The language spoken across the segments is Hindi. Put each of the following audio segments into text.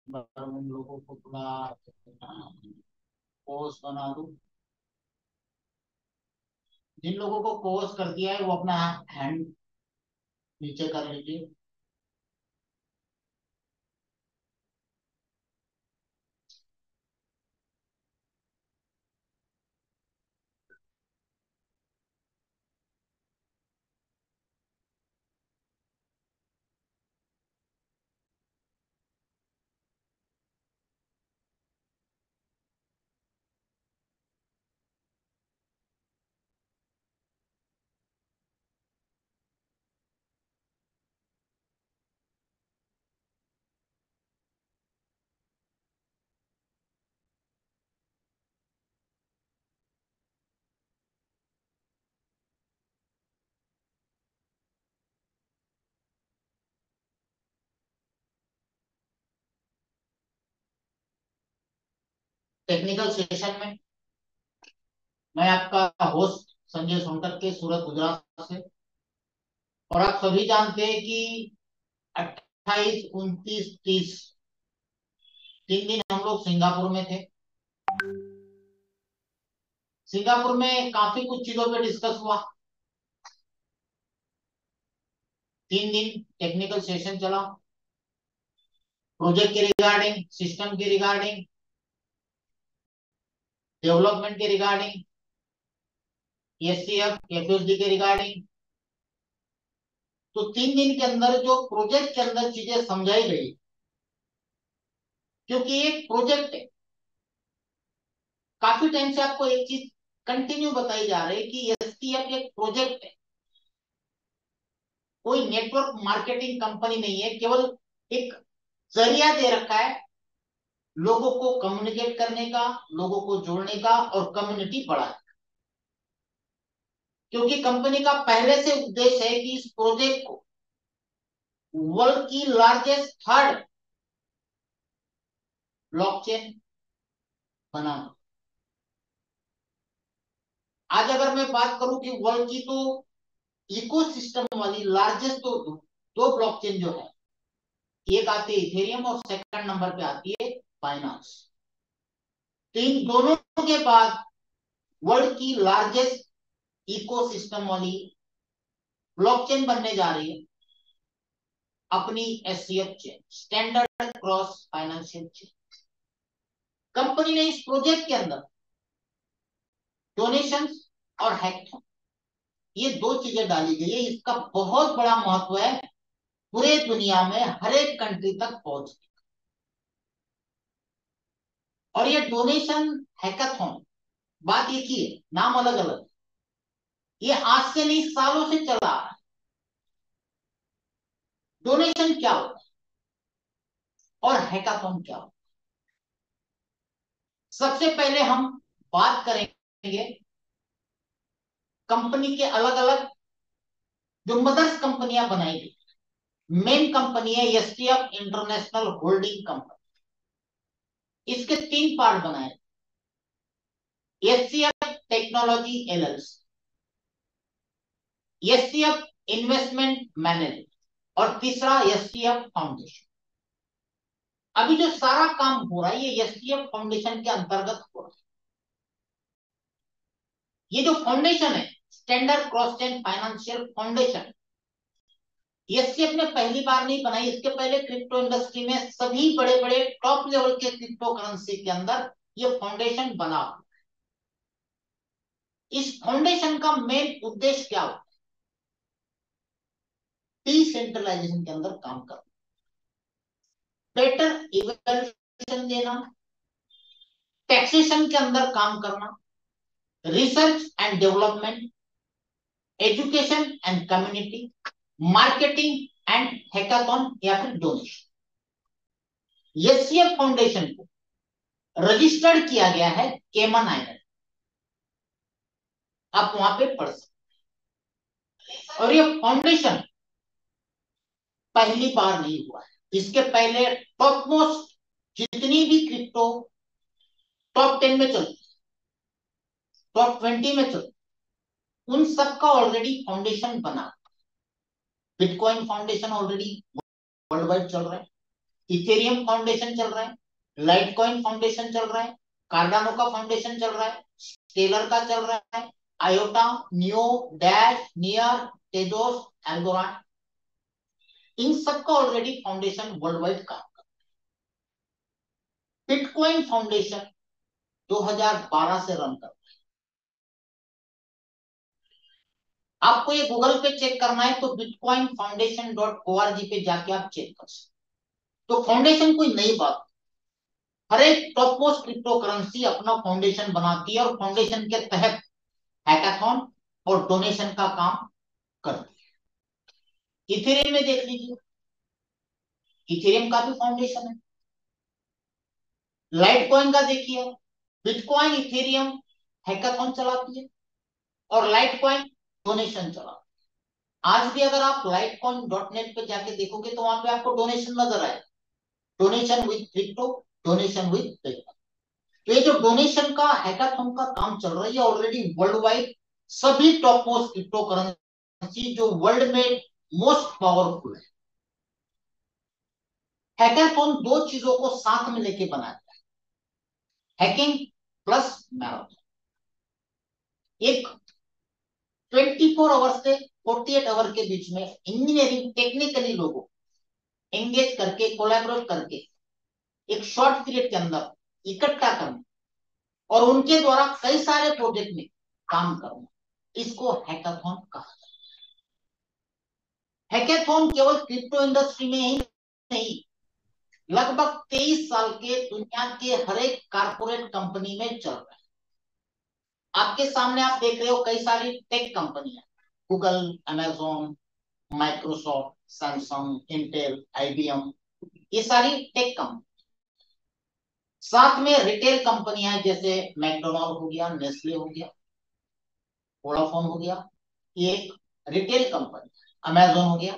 उन लोगों को थोड़ा पोस्ट बना दूं। जिन लोगों को पोस्ट कर दिया है वो अपना हैंड नीचे कर लीजिए। टेक्निकल सेशन में मैं आपका होस्ट संजय सोनटक के सूरत गुजरात से। और आप सभी जानते हैं कि 28, 29, 30 3 दिन हम लोग सिंगापुर में थे। सिंगापुर में काफी कुछ चीजों पे डिस्कस हुआ। 3 दिन टेक्निकल सेशन चला, प्रोजेक्ट के रिगार्डिंग, सिस्टम के रिगार्डिंग, डेवलपमेंट के रिगार्डिंग, एससीएफ एफएसडी के रिगार्डिंग। तो 3 दिन के अंदर जो प्रोजेक्ट के अंदर चीजें समझाई गई, क्योंकि एक प्रोजेक्ट है, काफी टाइम से आपको एक चीज कंटिन्यू बताई जा रही है कि एसटीएफ एक प्रोजेक्ट है, कोई नेटवर्क मार्केटिंग कंपनी नहीं है। केवल एक जरिया दे रखा है लोगों को कम्युनिकेट करने का, लोगों को जोड़ने का और कम्युनिटी बढ़ाने का। क्योंकि कंपनी का पहले से उद्देश्य है कि इस प्रोजेक्ट को वर्ल्ड की लार्जेस्ट थर्ड ब्लॉकचेन बनाना। आज अगर मैं बात करूं कि वर्ल्ड की, तो इकोसिस्टम वाली लार्जेस्ट दो ब्लॉकचेन जो है, एक आती है इथेरियम और सेकंड नंबर पे आती है बाइनांस। तो इन दोनों के बाद वर्ल्ड की लार्जेस्ट इकोसिस्टम वाली ब्लॉकचेन बनने जा रही है अपनी SCF chain, standard cross financial chain. Company ने इस प्रोजेक्ट के अंदर डोनेशन और हैकथॉन, ये दो चीजें डाली गई है। इसका बहुत बड़ा महत्व है पूरे दुनिया में हर एक कंट्री तक पहुंच। और ये डोनेशन हैकाथॉन, बात एक ही है, नाम अलग अलग। ये आज से नहीं, सालों से चला आ रहा है। डोनेशन क्या होता है और हैकाथॉन क्या होता है, सबसे पहले हम बात करेंगे कंपनी के अलग अलग जो मदर्स कंपनियां बनाई गई। मेन कंपनी है एसटीएफ इंटरनेशनल होल्डिंग कंपनी। इसके 3 पार्ट बनाए, SCF technology LLC, SCF investment manager और तीसरा एसटीएफ फाउंडेशन। अभी जो सारा काम हो रहा है ये एसटीएफ फाउंडेशन के अंतर्गत हो रहा है। ये जो फाउंडेशन है, standard cross chain financial foundation, STF ने पहली बार नहीं बनाई। इसके पहले क्रिप्टो इंडस्ट्री में सभी बड़े बड़े टॉप लेवल के क्रिप्टो करेंसी के अंदर ये फाउंडेशन बना। इस फाउंडेशन का मेन उद्देश्य क्या होता है? डिसेंट्रलाइजेशन के अंदर काम करना, बेटर इवैल्यूएशन देना, टैक्सेशन के अंदर काम करना, research and development, education and community, marketing and hackathon या फिर डोनेशन। एससीएफ फाउंडेशन को रजिस्टर्ड किया गया है केमन आइलैंड, आप वहां पे पढ़ सकते। और ये फाउंडेशन पहली बार नहीं हुआ है। इसके पहले टॉप मोस्ट जितनी भी क्रिप्टो टॉप 10 में चलती, टॉप 20 में चलती, उन सबका ऑलरेडी फाउंडेशन बना। Bitcoin foundation already world wide चल रहा है। इथेरियम फाउंडेशन चल रहा है, लाइटकॉइन फाउंडेशन चल रहा है, कार्डानो का फाउंडेशन चल रहा है, स्टेलर का चल रहा है, आयोटा, नियो, डैश, नियर, टेजोस, एल्गोरान, इन सबका ऑलरेडी फाउंडेशन वर्ल्ड वाइड काम कर। बिटकॉइन फाउंडेशन 2012 से रन कर। आपको ये गूगल पे चेक करना है तो बिटकॉइन फाउंडेशन .org पे जाके आप चेक कर सकते। तो फाउंडेशन कोई नई बात, हर एक टॉप मोस्ट क्रिप्टो करेंसी अपना फाउंडेशन बनाती है और फाउंडेशन के तहत हैकाथॉन और डोनेशन का काम करती है। इथेरियम में देख लीजिए, इथेरियम का भी फाउंडेशन है। लाइटकॉइन का देखिए, बिटकॉइन इथेरियम हैकाथॉन चलाती है और लाइटकॉइन डोनेशन चलाती है। आज भी अगर आप लाइटकॉइन.net पे जाके देखोगे तो वहां पे आपको डोनेशन नजर आए, donation with crypto, donation with paper. तो ये जो डोनेशन का हैकाथॉन का काम चल रहा है, ये ऑलरेडी वर्ल्ड वाइड सभी टॉप मोस्ट क्रिप्टो करेंसी जो वर्ल्ड में मोस्ट पावरफुल है। हैकाथॉन दो चीजों को साथ में लेके बनाया है, हैकिंग प्लस मैराथन। एक 24 आवर से 48 आवर के बीच में इंजीनियरिंग टेक्निकली लोगों एंगेज करके, कोलैबोरेट करके एक शॉर्ट पीरियड के अंदर इकट्ठा करना और उनके द्वारा कई सारे प्रोजेक्ट में काम करना, इसको हैकाथॉन कहा जाता है। हैकाथॉन केवल क्रिप्टो इंडस्ट्री में ही नहीं, लगभग 23 साल के दुनिया के हर एक कारपोरेट कंपनी में चल रहा है। आपके सामने आप देख रहे हो कई सारी टेक कंपनियां, Google, Amazon, Microsoft, Samsung, Intel, IBM, ये सारी टेक कंपनी। साथ में रिटेल कंपनियां जैसे मैकडोनाल्ड हो गया, नेस्ले हो गया, वोडाफोन हो गया, ये एक रिटेल कंपनी, अमेजोन हो गया।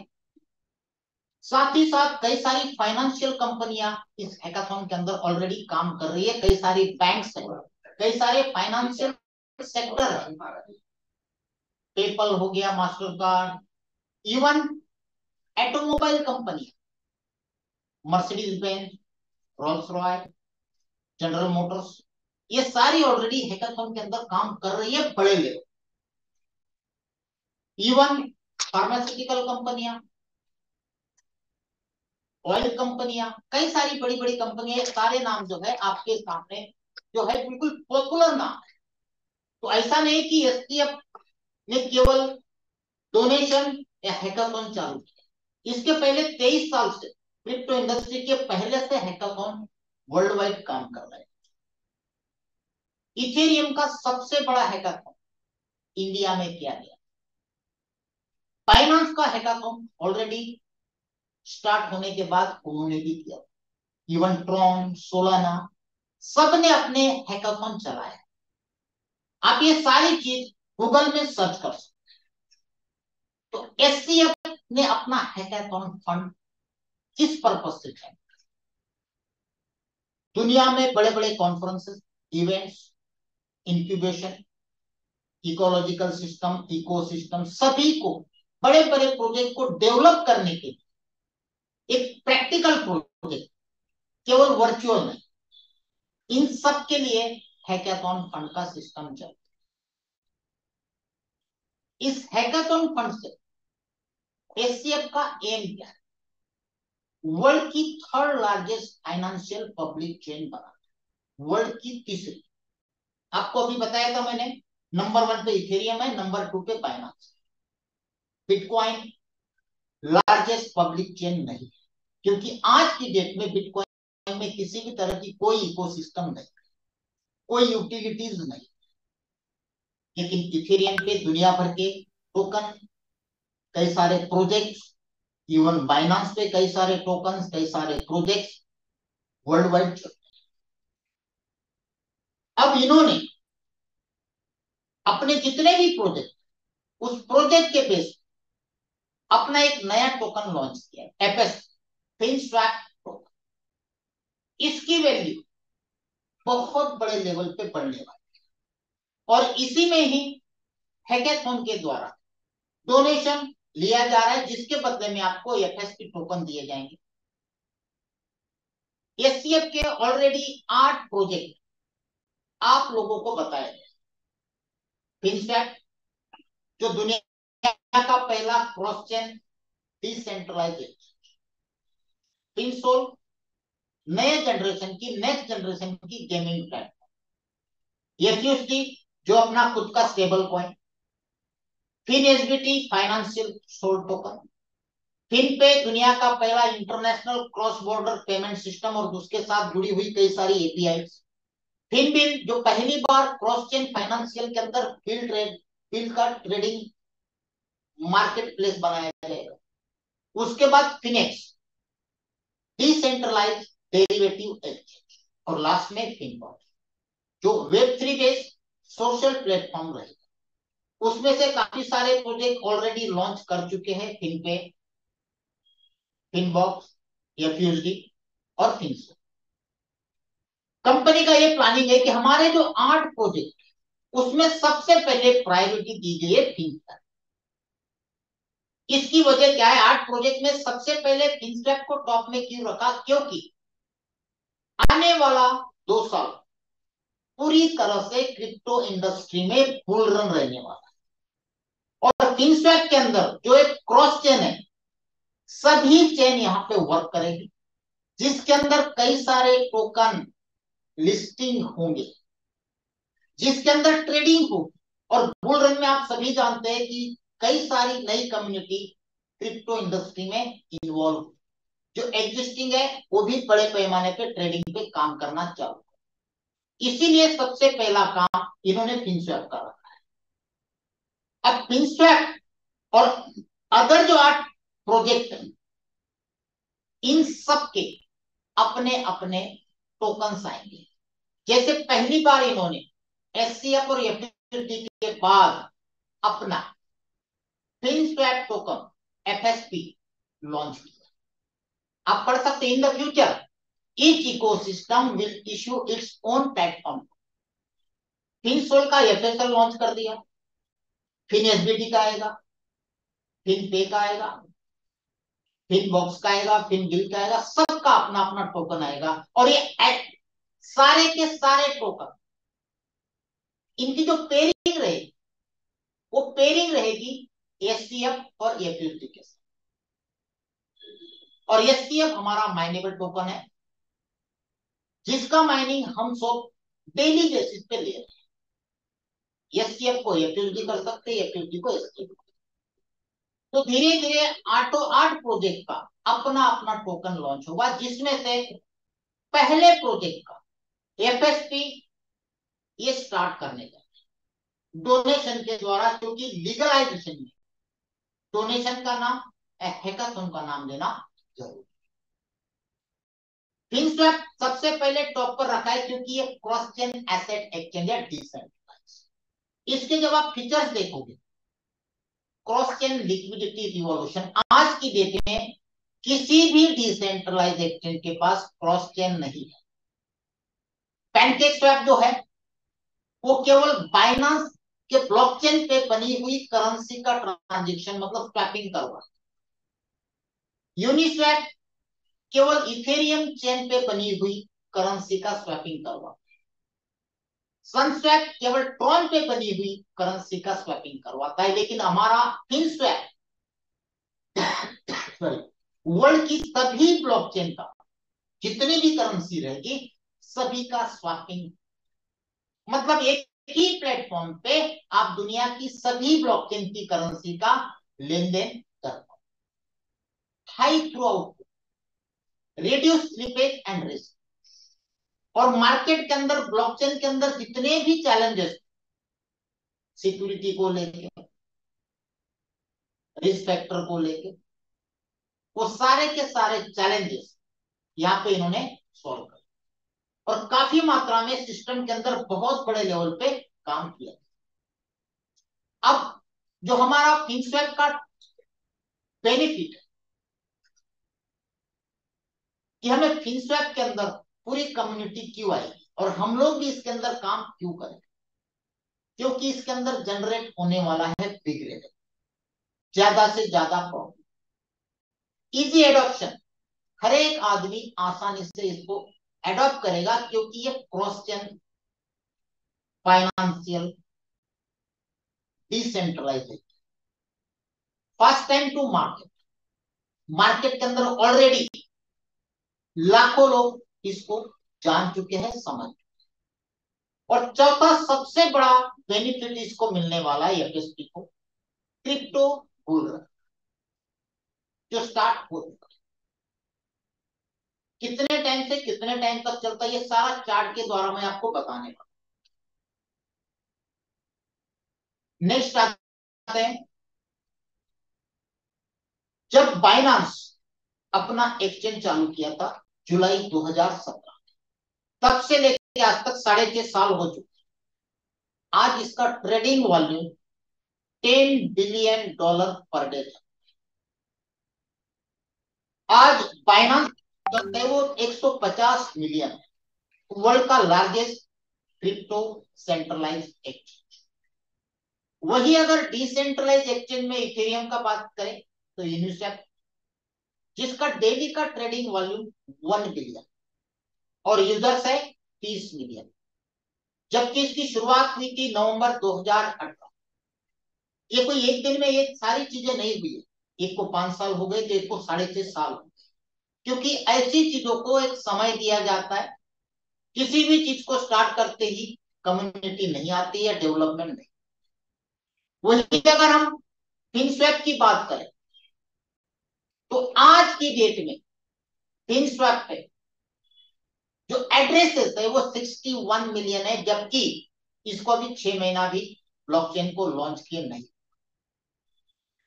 साथ ही साथ कई सारी फाइनेंशियल कंपनियां इस हैकाथॉन के अंदर ऑलरेडी काम कर रही है, कई सारी बैंक्स हैं, कई सारे फाइनेंशियल सेक्टर है, पेपल हो गया, master card, even automobile company, Mercedes Benz, Rolls Royce, general Motors, ये सारी ऑलरेडी हैकाथॉन के अंदर काम कर रही है बड़े लेवल। इवन फार्मास्यूटिकल कंपनियां, ऑयल कंपनियां, कई सारी बड़ी बड़ी कंपनियां, सारे नाम जो है आपके सामने जो है बिल्कुल पॉपुलर नाम है। तो ऐसा नहीं कि एसटीएफ ने केवल डोनेशन या हैकाथॉन चालू किया, इसके पहले 23 साल से क्रिप्टो इंडस्ट्री के पहले से हैकाथॉन वर्ल्ड वाइड काम कर रहे हैं। इथेरियम का सबसे बड़ा हैकाथॉन इंडिया में किया गया। बाइनेंस का हैकाथॉन ऑलरेडी स्टार्ट होने के बाद उन्होंने भी किया। इवन ट्रॉन, सोलाना, सबने अपने हैकाथॉन चलाया। आप ये सारी चीज गूगल में सर्च कर सकते हैं। तो एससीएफ ने अपना हैकाथॉन फंड किस पर्पज से है, दुनिया में बड़े बड़े conferences, events, incubation, ecological system, ecosystem, सभी को बड़े बड़े प्रोजेक्ट को डेवलप करने के लिए एक प्रैक्टिकल प्रोजेक्ट, केवल वर्चुअल नहीं, इन सब के लिए हैकाथॉन फंड का सिस्टम चल। इस हैकाथॉन फंड से एससीएफ का एम क्या है, वर्ल्ड की third largest financial public chain बना, वर्ल्ड की तीसरी। आपको अभी बताया था मैंने, नंबर 1 पे इथेरियम है, नंबर 2 पे Binance. Bitcoin largest public chain नहीं, क्योंकि आज की डेट में बिटकॉइन में किसी भी तरह की कोई इकोसिस्टम नहीं, कोई यूटिलिटीज नहीं। लेकिन इथेरियम पे दुनिया भर के टोकन, कई सारे प्रोजेक्ट्स, इवन बाइनेंस पे कई सारे टोकन्स, कई सारे प्रोजेक्ट्स वर्ल्ड वाइड चलते हैं। अब इन्होंने अपने जितने भी प्रोजेक्ट, उस प्रोजेक्ट के बेस अपना एक नया टोकन लॉन्च किया, एफएस, फिनस्वैप टोकन। इसकी वैल्यू बहुत बड़े लेवल पे बढ़ने वाली है और इसी में ही हैकाथॉन के द्वारा डोनेशन लिया जा रहा है, जिसके बदले में आपको एफएस के टोकन दिए जाएंगे। एससीएफ के ऑलरेडी 8 प्रोजेक्ट आप लोगों को बताए गए। फिनस्वैप जो दुनिया का पहला क्रॉस चेन डिसेंट्रलाइज, फिनसोल नए जनरेशन की नेक्स्ट जनरेशन की गेमिंग प्लेटफॉर्म, एफयूएसडी जो अपना खुद का stable coin, Fin SBT financial soul token, FinPay दुनिया का पहला international cross border payment system और उसके साथ जुड़ी हुई कई सारी एपीआई, फिनबिल जो पहली बार क्रॉस चेन फाइनेंशियल के अंदर फील्ड का ट्रेडिंग मार्केट प्लेस बनाया जाएगा, उसके बाद फिनेक्स डिसेंट्रलाइज डेरिवेटिव एक्सचेंज, और लास्ट में फिनबॉट जो वेब3 बेस्ड सोशल प्लेटफॉर्म रहेगा। उसमें से काफी सारे प्रोजेक्ट ऑलरेडी लॉन्च कर चुके हैं, फिनपे, फिनबॉक्स, एफयूएसडी और फिनसो। कंपनी का ये प्लानिंग है कि हमारे जो 8 प्रोजेक्ट उसमें सबसे पहले प्रायोरिटी दी गई है फिनस्वैप। इसकी वजह क्या है? 8 प्रोजेक्ट में सबसे पहले फिनस्वैप को टॉप में क्यों रखा? क्योंकि आने वाला 2 साल पूरी तरह से क्रिप्टो इंडस्ट्री में बुल रन रहने वाला है, और फिनस्वैप के अंदर जो एक क्रॉस चेन है, सभी चेन यहां पे वर्क करेगी, जिसके अंदर कई सारे टोकन लिस्टिंग होंगे, जिसके अंदर ट्रेडिंग होगी, और बुल रन में आप सभी जानते हैं कि कई सारी नई कम्युनिटी क्रिप्टो इंडस्ट्री में इन्वॉल्व, जो एग्जिस्टिंग है वो भी बड़े पैमाने पे ट्रेडिंग पे काम करना चालू। इसीलिए सबसे पहला काम इन्होंने फिनस्वैप का रखा है। अब फिनस्वैप और अदर जो 8 प्रोजेक्ट हैं, इन सब के अपने अपने टोकन आएंगे। जैसे पहली बार इन्होंने एससीएफ और एफएसपी के बाद अपना फिनस्वैप टोकन एफएसपी लॉन्च किया। आप पढ़ सकते हैं, in the future each ecosystem will issue its own platform. Finsol का एफएसएल लॉन्च कर दिया, फिन एसबीटी का आएगा, फिन पे का आएगा, फिन बॉक्स का आएगा, फिन बिल का आएगा, सबका अपना अपना टोकन आएगा। और ये सारे के सारे टोकन, इनकी जो पेयरिंग रहेगी वो पेयरिंग रहेगी एससीएफ और एफयूएसडी के साथ। और एससीएफ हमारा माइनेबल टोकन है, जिसका माइनिंग हम सब डेली बेसिस पे ले रहे हैं। एससीएफ को एफयूएसडी कर सकते हैं, एफयूएसडी को एससीएफ। तो धीरे धीरे 8 प्रोजेक्ट का अपना अपना टोकन लॉन्च होगा, जिसमें से पहले प्रोजेक्ट का एफएसपी ये स्टार्ट करने का डोनेशन के द्वारा, क्योंकि लीगलाइजेशन में डोनेशन का नाम, हैकाथॉन का नाम लेना जरूरी। फिनस्वैप सबसे पहले टॉप पर रखा है क्योंकि ये क्रॉस चेन एसेट एक्सचेंज है, डिसेंट्रलाइज। इसके जब आप फीचर्स देखोगे, क्रॉस चेन लिक्विडिटी रिवॉल्यूशन, आज की डेट में किसी भी डिसेंट्रलाइज एक्सचेंज के पास क्रॉस चेन नहीं है। पैनकेक स्वैप जो है वो केवल बाइनांस के ब्लॉकचेन पे बनी हुई करेंसी का ट्रांजैक्शन मतलब स्वैपिंग करवा। यूनिस्वैप केवल इथेरियम चेन पे बनी हुई करेंसी का स्वैपिंग करवा। सनस्वैप केवल ट्रॉन पे बनी हुई करेंसी का स्वैपिंग करवाता है। लेकिन हमारा फिनस्वैप वर्ल्ड की सभी ब्लॉकचेन का जितनी भी करेंसी रहेगी सभी का स्वैपिंग, मतलब एक ही प्लेटफॉर्म पे आप दुनिया की सभी ब्लॉकचेन की करेंसी का लेन देन कर पाओ। High through out, reduce slippage and risk. और मार्केट के अंदर ब्लॉकचेन के अंदर जितने भी चैलेंजेस, सिक्योरिटी को लेके, रिस्क फैक्टर को लेके, वो सारे के सारे चैलेंजेस यहाँ पे इन्होंने सॉल्व कर, और काफी मात्रा में सिस्टम के अंदर बहुत बड़े लेवल पे काम किया। अब जो हमारा फिनस्वैप का बेनिफिट है कि हमें फिनस्वैप के अंदर पूरी कम्युनिटी क्यों आएगी और हम लोग भी इसके अंदर काम क्यों करें, क्योंकि इसके अंदर जनरेट होने वाला है बिग रेवेन्यू, ज्यादा से ज्यादा प्रॉफिट, इजी एडॉप्शन, हर एक आदमी आसानी से इसको एडॉप्ट करेगा, क्योंकि ये cross chain financial decentralisation, first time to market, market के अंदर ऑलरेडी लाखों लोग इसको जान चुके हैं, समझ। और चौथा सबसे बड़ा बेनिफिट इसको मिलने वाला है एफएसपी को, क्रिप्टो बुल रन जो स्टार्ट हो चुका है। कितने टाइम से कितने टाइम तक चलता है, ये सारा चार्ट के द्वारा मैं आपको बताने वाला। नेक्स्ट आते हैं, जब बाइनांस अपना एक्सचेंज चालू किया था जुलाई 2017, तब से लेकर आज तक 6.5 साल हो चुके। आज इसका trading volume $10 billion per day था। आज बाइनांस जो है वो 150 मिलियन है, वर्ल्ड का लार्जेस्ट क्रिप्टो सेंट्रलाइज एक्सचेंज। वही अगर डिसेंट्रलाइज एक्सचेंज में इथेरियम का बात करें तो यूनिस्वेप, जिसका डेली का ट्रेडिंग वॉल्यूम 1 बिलियन और यूजर्स है 30 मिलियन, जबकि इसकी शुरुआत हुई थी नवंबर 2018। ये कोई एक दिन में ये सारी चीजें नहीं हुई है, एक को 5 साल हो गए तो एक को 6.5 साल हो गए, क्योंकि ऐसी चीजों को एक समय दिया जाता है। किसी भी चीज को स्टार्ट करते ही कम्युनिटी नहीं आती है, डेवलपमेंट नहीं। वही अगर हम फिनस्वैप की बात करें तो आज की डेट में फिनस्वैप पे जो एड्रेसेस है वो 61 मिलियन है, जबकि इसको अभी 6 महीना भी ब्लॉकचेन को लॉन्च किए नहीं।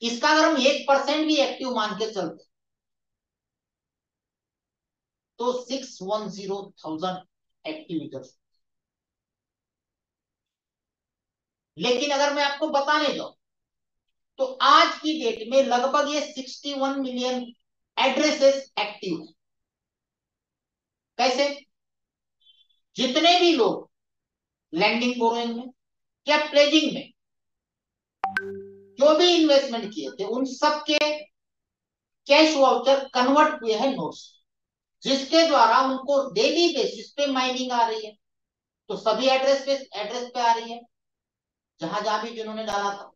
इसका अगर हम 1% भी एक्टिव मान के चलते तो 610,000 एक्टिव यूजर्स। लेकिन अगर मैं आपको बताने दो तो आज की डेट में लगभग ये 61 मिलियन एड्रेसेस एक्टिव है। कैसे? जितने भी लोग लैंडिंग बोरोइंग में या प्लेजिंग में जो भी इन्वेस्टमेंट किए थे, उन सब के कैश वाउचर कन्वर्ट हुए हैं नोट्स, जिसके द्वारा उनको डेली बेसिस पे माइनिंग आ रही है। तो सभी एड्रेस पे आ रही है, जहां जहां भी जिन्होंने डाला था,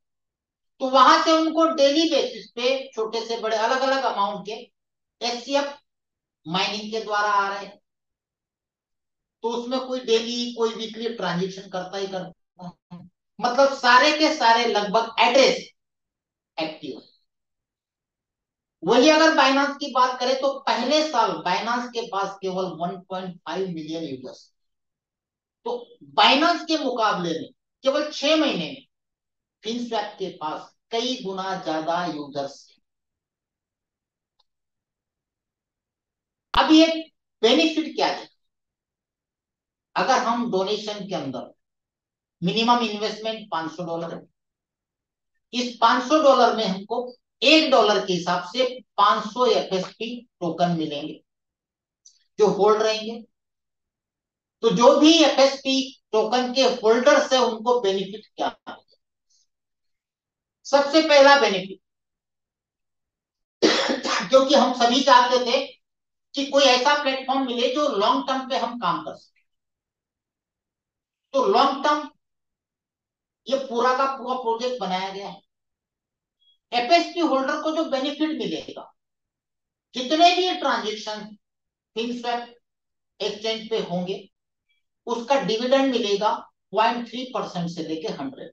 तो वहां से उनको डेली बेसिस पे छोटे से बड़े अलग अलग अमाउंट के एचसीएफ माइनिंग के द्वारा आ रहे हैं। तो उसमें कोई डेली कोई वीकली ट्रांजेक्शन करता ही करता है, मतलब सारे के सारे लगभग एड्रेस एक्टिव है। वही अगर बाइनांस की बात करें तो पहले साल बाइनांस के पास केवल 1.5 मिलियन यूजर्स। तो बाइनांस के मुकाबले में केवल 6 महीने में फिनस्वैप के पास कई गुना ज्यादा यूजर्स। अब ये बेनिफिट क्या है? अगर हम डोनेशन के अंदर मिनिमम इन्वेस्टमेंट $500 है, इस $500 में हमको $1 के हिसाब से 500 एफएसपी टोकन मिलेंगे जो होल्ड रहेंगे। तो जो भी एफएसपी टोकन के होल्डर्स है उनको बेनिफिट क्या है? सबसे पहला बेनिफिट, क्योंकि हम सभी चाहते थे कि कोई ऐसा प्लेटफॉर्म मिले जो लॉन्ग टर्म पे हम काम कर सके। तो लॉन्ग टर्म ये पूरा का पूरा प्रोजेक्ट बनाया गया है। एफएसपी होल्डर को जो बेनिफिट मिलेगा, जितने भी ट्रांजेक्शन फिनस्वैप एक्सचेंज पे होंगे, उसका डिविडेंड मिलेगा 0.3% से लेके 100।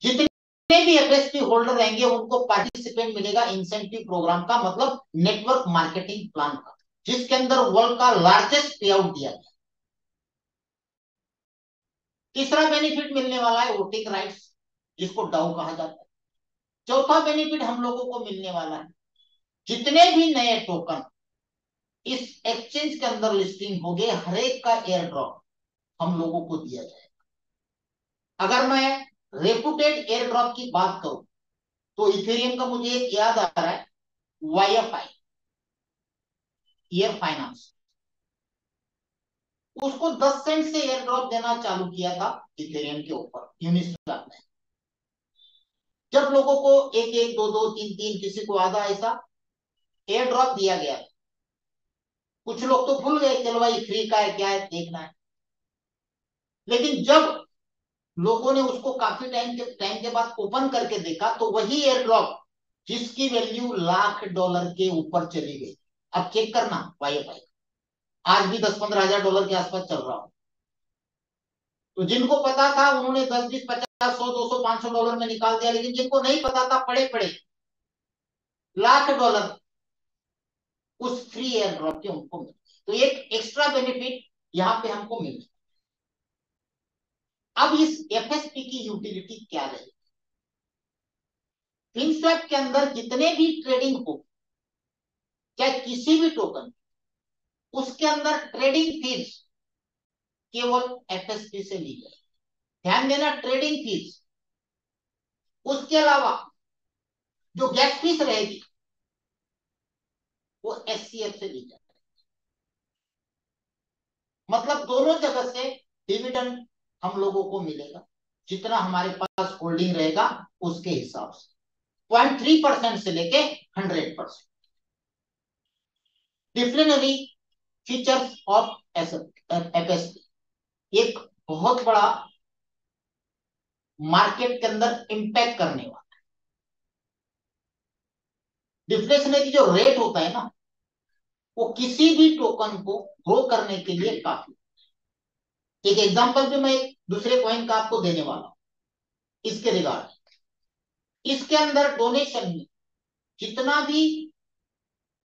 जितने भी एफएसपी होल्डर रहेंगे उनको पार्टिसिपेंट मिलेगा इंसेंटिव प्रोग्राम का, मतलब नेटवर्क मार्केटिंग प्लान का, जिसके अंदर वर्ल्ड का लार्जेस्ट पे आउट दिया गया। तीसरा बेनिफिट मिलने वाला है वोटिंग राइट्स, जिसको डाउ कहा जाता है। चौथा बेनिफिट हम लोगों को मिलने वाला है, जितने भी नए टोकन इस एक्सचेंज के अंदर लिस्टिंग हो गए, हर एक का एयर ड्रॉप हम लोगों को दिया जाएगा। अगर मैं रेपुटेड एयर ड्रॉप की बात करूं तो इथेरियम का मुझे एक याद आ रहा है, वाईएफआई, ईयर फाइनेंस, उसको 10 सेंट से एयर ड्रॉप देना चालू किया था इथेरियम के ऊपर यूनिस्वैप ने। जब लोगों को एक एक दो दो तीन तीन किसी को आधा ऐसा एयर ड्रॉप दिया गया। कुछ लोग तो भूल गए, चलो भाई फ्री का है, क्या है देखना है। लेकिन जब लोगों ने उसको काफी टाइम के बाद ओपन करके देखा, तो वही एयर ड्रॉप जिसकी वैल्यू $1,00,000 के ऊपर चली गई। अब चेक करना वाईफाई आज भी 10-15 हजार डॉलर के आसपास चल रहा हो। तो जिनको पता था उन्होंने 10, 20, 50, 100, 200, 500 डॉलर में निकाल दिया, लेकिन जिनको नहीं पता था पड़े पड़े $1,00,000 उस फ्री एयर ड्रॉप के उनको मिल। तो एक एक्स्ट्रा बेनिफिट यहां पे हमको मिल। अब इस एफएसपी की यूटिलिटी क्या रही? फिनस्वैप के अंदर जितने भी ट्रेडिंग हो, चाहे किसी भी टोकन, उसके अंदर ट्रेडिंग फीस केवल एफएसपी से ली जाए। ध्यान देना, ट्रेडिंग फीस। उसके अलावा जो गैस फीस रहेगी वो एससीएफ से ली जाए। मतलब दोनों जगह से डिविडेंड हम लोगों को मिलेगा, जितना हमारे पास होल्डिंग रहेगा उसके हिसाब से। 0.3% से लेके 100%। डिफरेंटली फीचर्स ऑफ एफएसपी एक बहुत बड़ा मार्केट के अंदर इंपैक्ट करने वाला। डिफ्लेशनरी जो रेट होता है ना, वो किसी भी टोकन को ग्रो करने के लिए काफी। एक एग्जांपल भी मैं एक दूसरे पॉइंट का आपको देने वाला हूं इसके रिगार्ड। इसके अंदर डोनेशन में जितना भी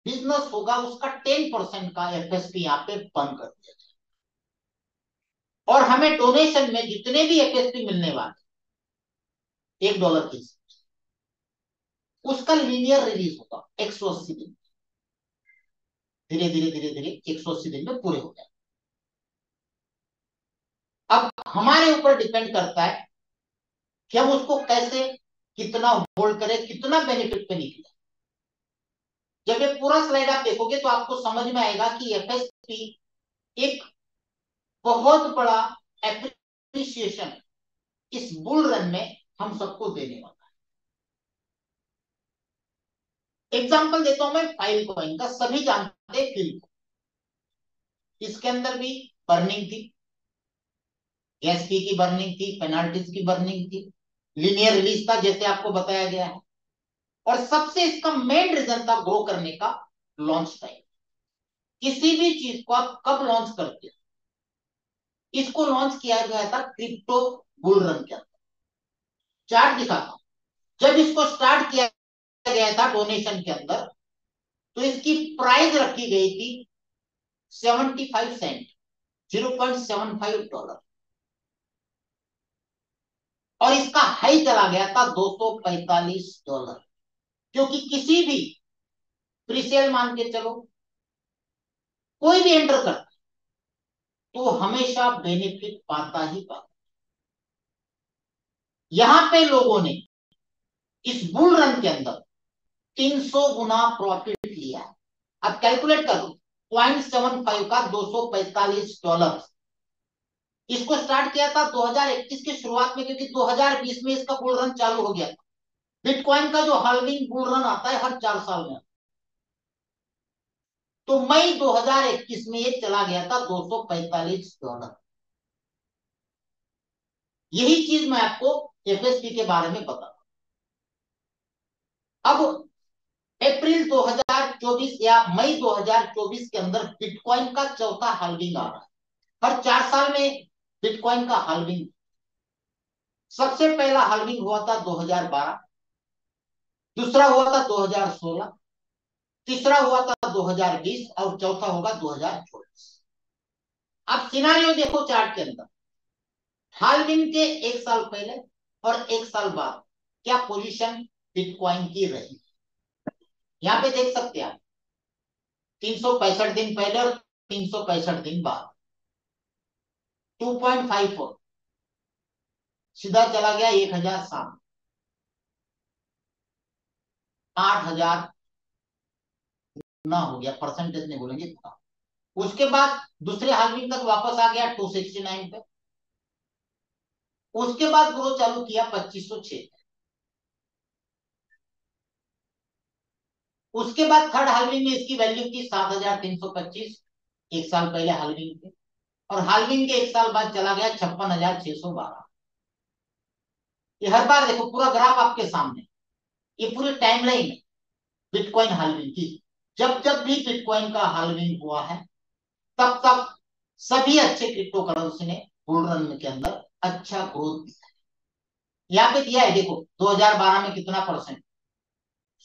बिजनेस होगा उसका 10% का एफएसपी यहाँ पे बंद कर दिया जाए। और हमें डोनेशन में जितने भी एफएसपी मिलने वाले $1 की, उसका लीनियर रिलीज होगा 180 दिन। धीरे धीरे धीरे धीरे 180 दिन में पूरे हो जाए। अब हमारे ऊपर डिपेंड करता है कि हम उसको कैसे, कितना होल्ड करें, कितना बेनिफिट पे निकले। जब ये पूरा स्लाइड आप देखोगे तो आपको समझ में आएगा कि एफएसपी एक बहुत बड़ा एप्रिसिएशन इस बुल रन में हम सबको देने वाला है। एग्जांपल देता हूं मैं फाइल कॉइन का, सभी जानते हैं फिल को। इसके अंदर भी बर्निंग थी, गैस फी की बर्निंग थी, पेनाल्टीज की बर्निंग थी, लीनियर रिलीज था जैसे आपको बताया गया है। और सबसे इसका मेन रीजन था ग्रो करने का लॉन्च टाइम। किसी भी चीज को आप कब लॉन्च करते हो, इसको लॉन्च किया गया था क्रिप्टो बुल रन के अंदर। चार्ट दिखाता हूं। जब इसको स्टार्ट किया गया था डोनेशन के अंदर, तो इसकी प्राइस रखी गई थी 75 सेंट, $0.75। और इसका हाई चला गया था $245। क्योंकि किसी भी प्रीसेल मान के चलो, कोई भी एंटर करता तो हमेशा बेनिफिट पाता ही पाता। यहां पे लोगों ने इस बुल रन के अंदर 300 गुना प्रॉफिट लिया। अब कैलकुलेट करो, 0.75 का $245। इसको स्टार्ट किया था 2021 की शुरुआत में, क्योंकि 2020 में इसका बुल रन चालू हो गया था। बिटकॉइन का जो हाल्विंग बुल रन आता है हर 4 साल में, तो मई 2021 में ये चला गया था $245। यही चीज मैं आपको एफएसपी के बारे में बता। अब अप्रैल 2024 या मई 2024 के अंदर बिटकॉइन का चौथा हाल्विंग आ रहा है। हर 4 साल में बिटकॉइन का हाल्विंग। सबसे पहला हाल्विंग हुआ था 2012, दूसरा हुआ था 2016, तीसरा हुआ था 2020 और चौथा होगा 2024। अब सिनारियो देखो चार्ट के अंदर, हाल्विंग के 1 साल पहले और 1 साल बाद क्या पोजीशन बिटकॉइन की रही। यहां पे देख सकते हैं आप, 365 दिन पहले और 365 दिन बाद 2.54 सीधा चला गया 1,007, 8,000 गुना हो गया। परसेंटेज नहीं बोलेंगे गुना। उसके बाद दूसरे हाल्विंग तक वापस आ गया 269 पे। उसके बाद ग्रो चालू किया 2506। उसके बाद थर्ड हाल्विंग में इसकी वैल्यू थी 7,325, एक साल पहले हाल्विंग के, और हाल्विंग के एक साल बाद चला गया 56,612। ये हर बार देखो पूरा ग्राफ आपके सामने, ये पूरी टाइमलाइन है बिटकॉइन हाल्विंग की। जब जब भी बिटकॉइन का हाल्विंग हुआ है तब तब सभी अच्छे क्रिप्टो करेंसी ने बुल रन के अंदर अच्छा ग्रोथ दिया है। यहाँ पे दिया है देखो, 2012 में कितना परसेंट,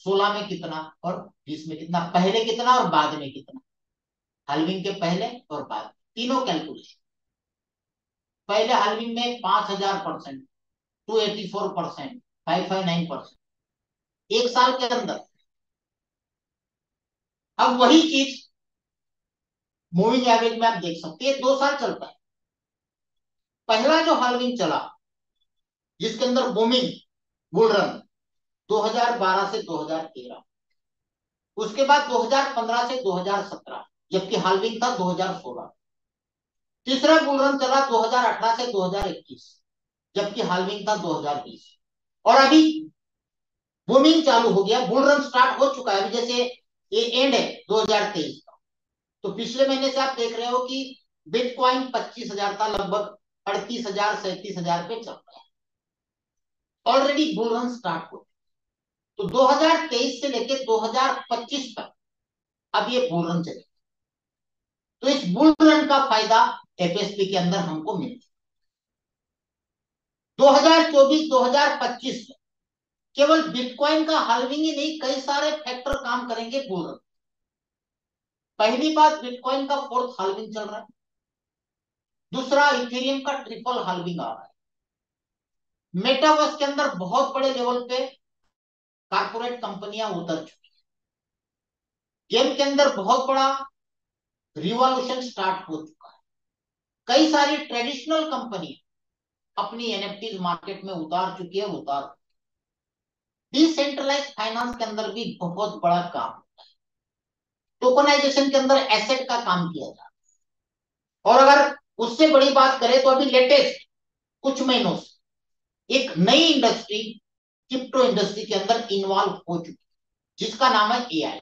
16 में कितना, और 20 में कितना, पहले कितना और बाद में कितना, हाल्विंग के पहले और बाद, तीनों कैलकुलेशन। पहले हाल्विंग में 5,000%, 284%, 559%, एक साल के अंदर। अब वही चीज मूविंग एवरेज में आप देख सकते हैं, 2 साल चलता है। पहला जो हाल्विंग चला जिसके अंदर बूमिंग बुल रन, 2012 से 2013, उसके बाद 2015 से 2017, जबकि हाल्विंग था 2016। तीसरा बुल रन चला 2018 से 2021, जबकि हाल्विंग था 2020। और अभी बूमिंग चालू हो गया, बुल रन स्टार्ट हो चुका है। अभी जैसे ये एंड है 2023 का, तो पिछले महीने से आप देख रहे हो कि बिटकॉइन 25,000 था, लगभग 38,000 37,000 पे चल रहा है। ऑलरेडी बुल रन स्टार्ट हो, तो 2023 से लेकर 2025 तक अब ये बुल रन चलेगा। तो इस बुल रन का फायदा एफएसपी के अंदर हमको मिलता है। 2024-2025 में केवल बिटकॉइन का हाल्विंग ही नहीं, कई सारे फैक्टर काम करेंगे बुल रन। पहली बात, बिटकॉइन का फोर्थ हाल्विंग चल रहा है। दूसरा, इथेरियम का ट्रिपल हाल्विंग आ रहा है। मेटावर्स के अंदर बहुत बड़े लेवल पे कारपोरेट कंपनियां उतर चुकी है। गेम के अंदर बहुत बड़ा रिवॉल्यूशन स्टार्ट हो चुका है। कई सारी ट्रेडिशनल कंपनी अपनी एनएफटी मार्केट में उतार चुकी है, डिसेंट्रलाइज फाइनेंस के अंदर भी बहुत बड़ा काम होता है। टोकनाइजेशन के अंदर एसेट का काम किया जाता है। और अगर उससे बड़ी बात करें तो अभी लेटेस्ट कुछ महीनों से एक नई इंडस्ट्री क्रिप्टो इंडस्ट्री के अंदर इन्वॉल्व हो चुकी है, जिसका नाम है एआई।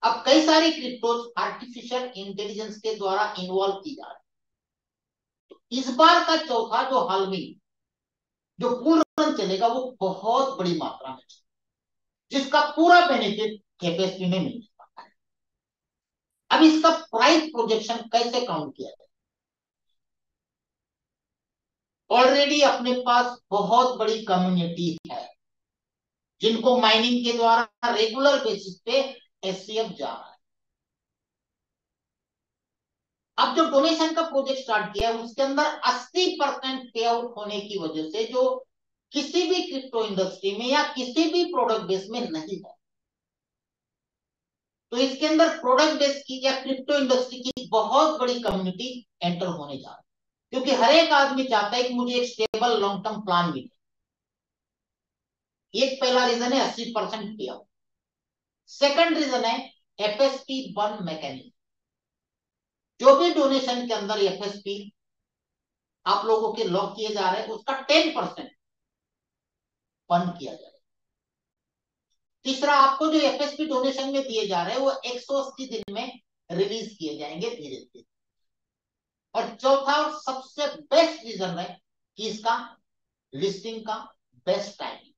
अब कई सारी क्रिप्टोज आर्टिफिशियल इंटेलिजेंस के द्वारा इन्वॉल्व की जा रही है। तो इस बार का चौथा जो हाल्विंग, जो बुल रन चलेगा, वो बहुत बड़ी मात्रा में, जिसका पूरा बेनिफिट एफएसपी में मिल सकता है। अब इसका प्राइस प्रोजेक्शन कैसे काउंट किया जाए? ऑलरेडी अपने पास बहुत बड़ी कम्युनिटी है जिनको माइनिंग के द्वारा रेगुलर बेसिस पे एससीएफ जा रहा है। अब जो डोनेशन का प्रोजेक्ट स्टार्ट किया है उसके अंदर 80% पे आउट होने की वजह से, जो किसी भी क्रिप्टो इंडस्ट्री में या किसी भी प्रोडक्ट बेस में नहीं है, तो इसके अंदर प्रोडक्ट बेस की या क्रिप्टो इंडस्ट्री की बहुत बड़ी कम्युनिटी एंटर होने जा रही है। क्योंकि हर एक आदमी चाहता है कि मुझे एक स्टेबल लॉन्ग टर्म प्लान मिले। एक पहला रीजन है 80% पे आउट। सेकंड रीजन है एफएसपी बर्न मैकेनिज्म। जो भी डोनेशन के अंदर एफएसपी आप लोगों के लॉक किए जा रहे हैं, उसका 10% बंद किया जाए। तीसरा, आपको जो एफएसपी डोनेशन में दिए जा रहे हैं वो 180 दिन में रिलीज किए जाएंगे धीरे धीरे। और चौथा और सबसे बेस्ट रीजन है कि इसका लिस्टिंग का बेस्ट टाइमिंग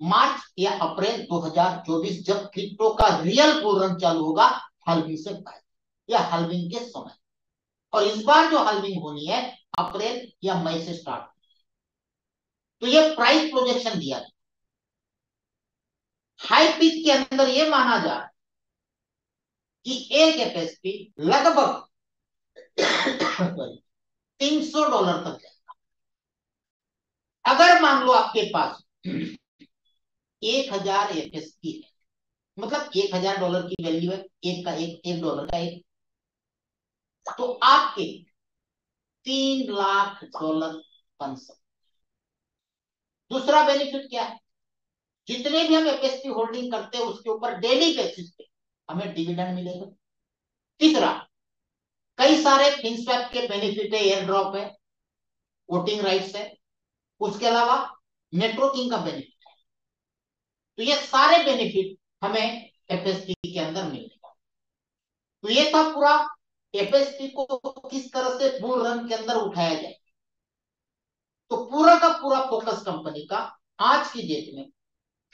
मार्च या अप्रैल 2024, जब क्रिप्टो का रियल बुल रन चालू होगा, हाल्विंग से पहले या हाल्विंग के समय। और इस बार जो हाल्विंग होनी है अप्रैल या मई से स्टार्ट। तो ये प्राइस प्रोजेक्शन दिया है। हाई पिच के अंदर ये माना जा रहा है कि एक एफएसपी लगभग $300 तक जाएगा। अगर मान लो आपके पास 1,000 एफएसपी है, मतलब $1,000 की वैल्यू है, एक का एक डॉलर का एक, तो आपके $3 लाख बन सकते। दूसरा बेनिफिट क्या है? जितने भी हम एफएसपी होल्डिंग करते हैं उसके ऊपर डेली बेसिस पे हमें डिविडेंड मिलेगा। तीसरा, कई सारे फिनस्वैप के बेनिफिट है, एयर ड्रॉप है, वोटिंग राइट्स है, उसके अलावा नेटवर्किंग का बेनिफिट है। तो ये सारे बेनिफिट हमें एफएसपी के अंदर मिलने का। तो ये था पूरा एफएसपी को किस तरह से बुल रन के अंदर उठाया जाए। तो पूरा का पूरा फोकस कंपनी का आज की डेट में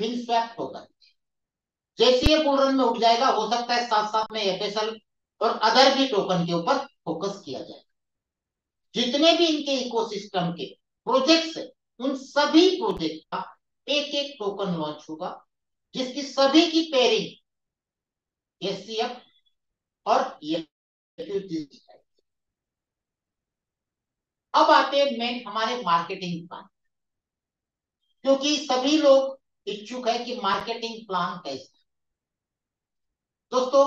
फिनस्वैप टोकन, जैसे ये बुल रन में उठ जाएगा, हो सकता है साथ साथ में एफएसएल और अदर भी टोकन के ऊपर फोकस किया जाए। जितने भी इनके इकोसिस्टम के प्रोजेक्ट्स है, उन सभी प्रोजेक्ट का एक एक टोकन लॉन्च होगा, जिसकी सभी की पेयरिंग एससीएफ और ये। अब आते हैं मेन हमारे मार्केटिंग प्लान, क्योंकि सभी लोग इच्छुक है कि मार्केटिंग प्लान कैसे। दोस्तों,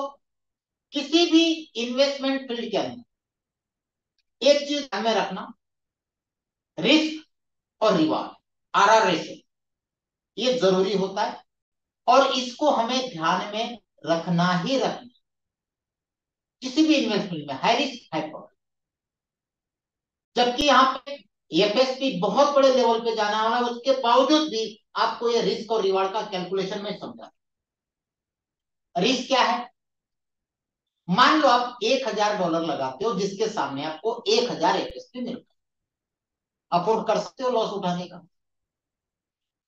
किसी भी इन्वेस्टमेंट फील्ड के अंदर एक चीज ध्यान में रखना, रिस्क और रिवार्ड, आरआर रेशियो, ये जरूरी होता है और इसको हमें ध्यान में रखना ही रखना। किसी भी इन्वेस्टमेंट में हाई रिस्क हाई प्रॉफिट, जबकि यहाँ पे एफएसपी बहुत बड़े लेवल पे जाना वाला है, उसके बावजूद भी आपको ये रिस्क और रिवार्ड का कैलकुलेशन में समझा। रिस्क क्या है? मान लो आप $1000 लगाते हो, जिसके सामने आपको 1000 एफएसपी मिलता है, अफोर्ड कर सकते हो लॉस उठाने का।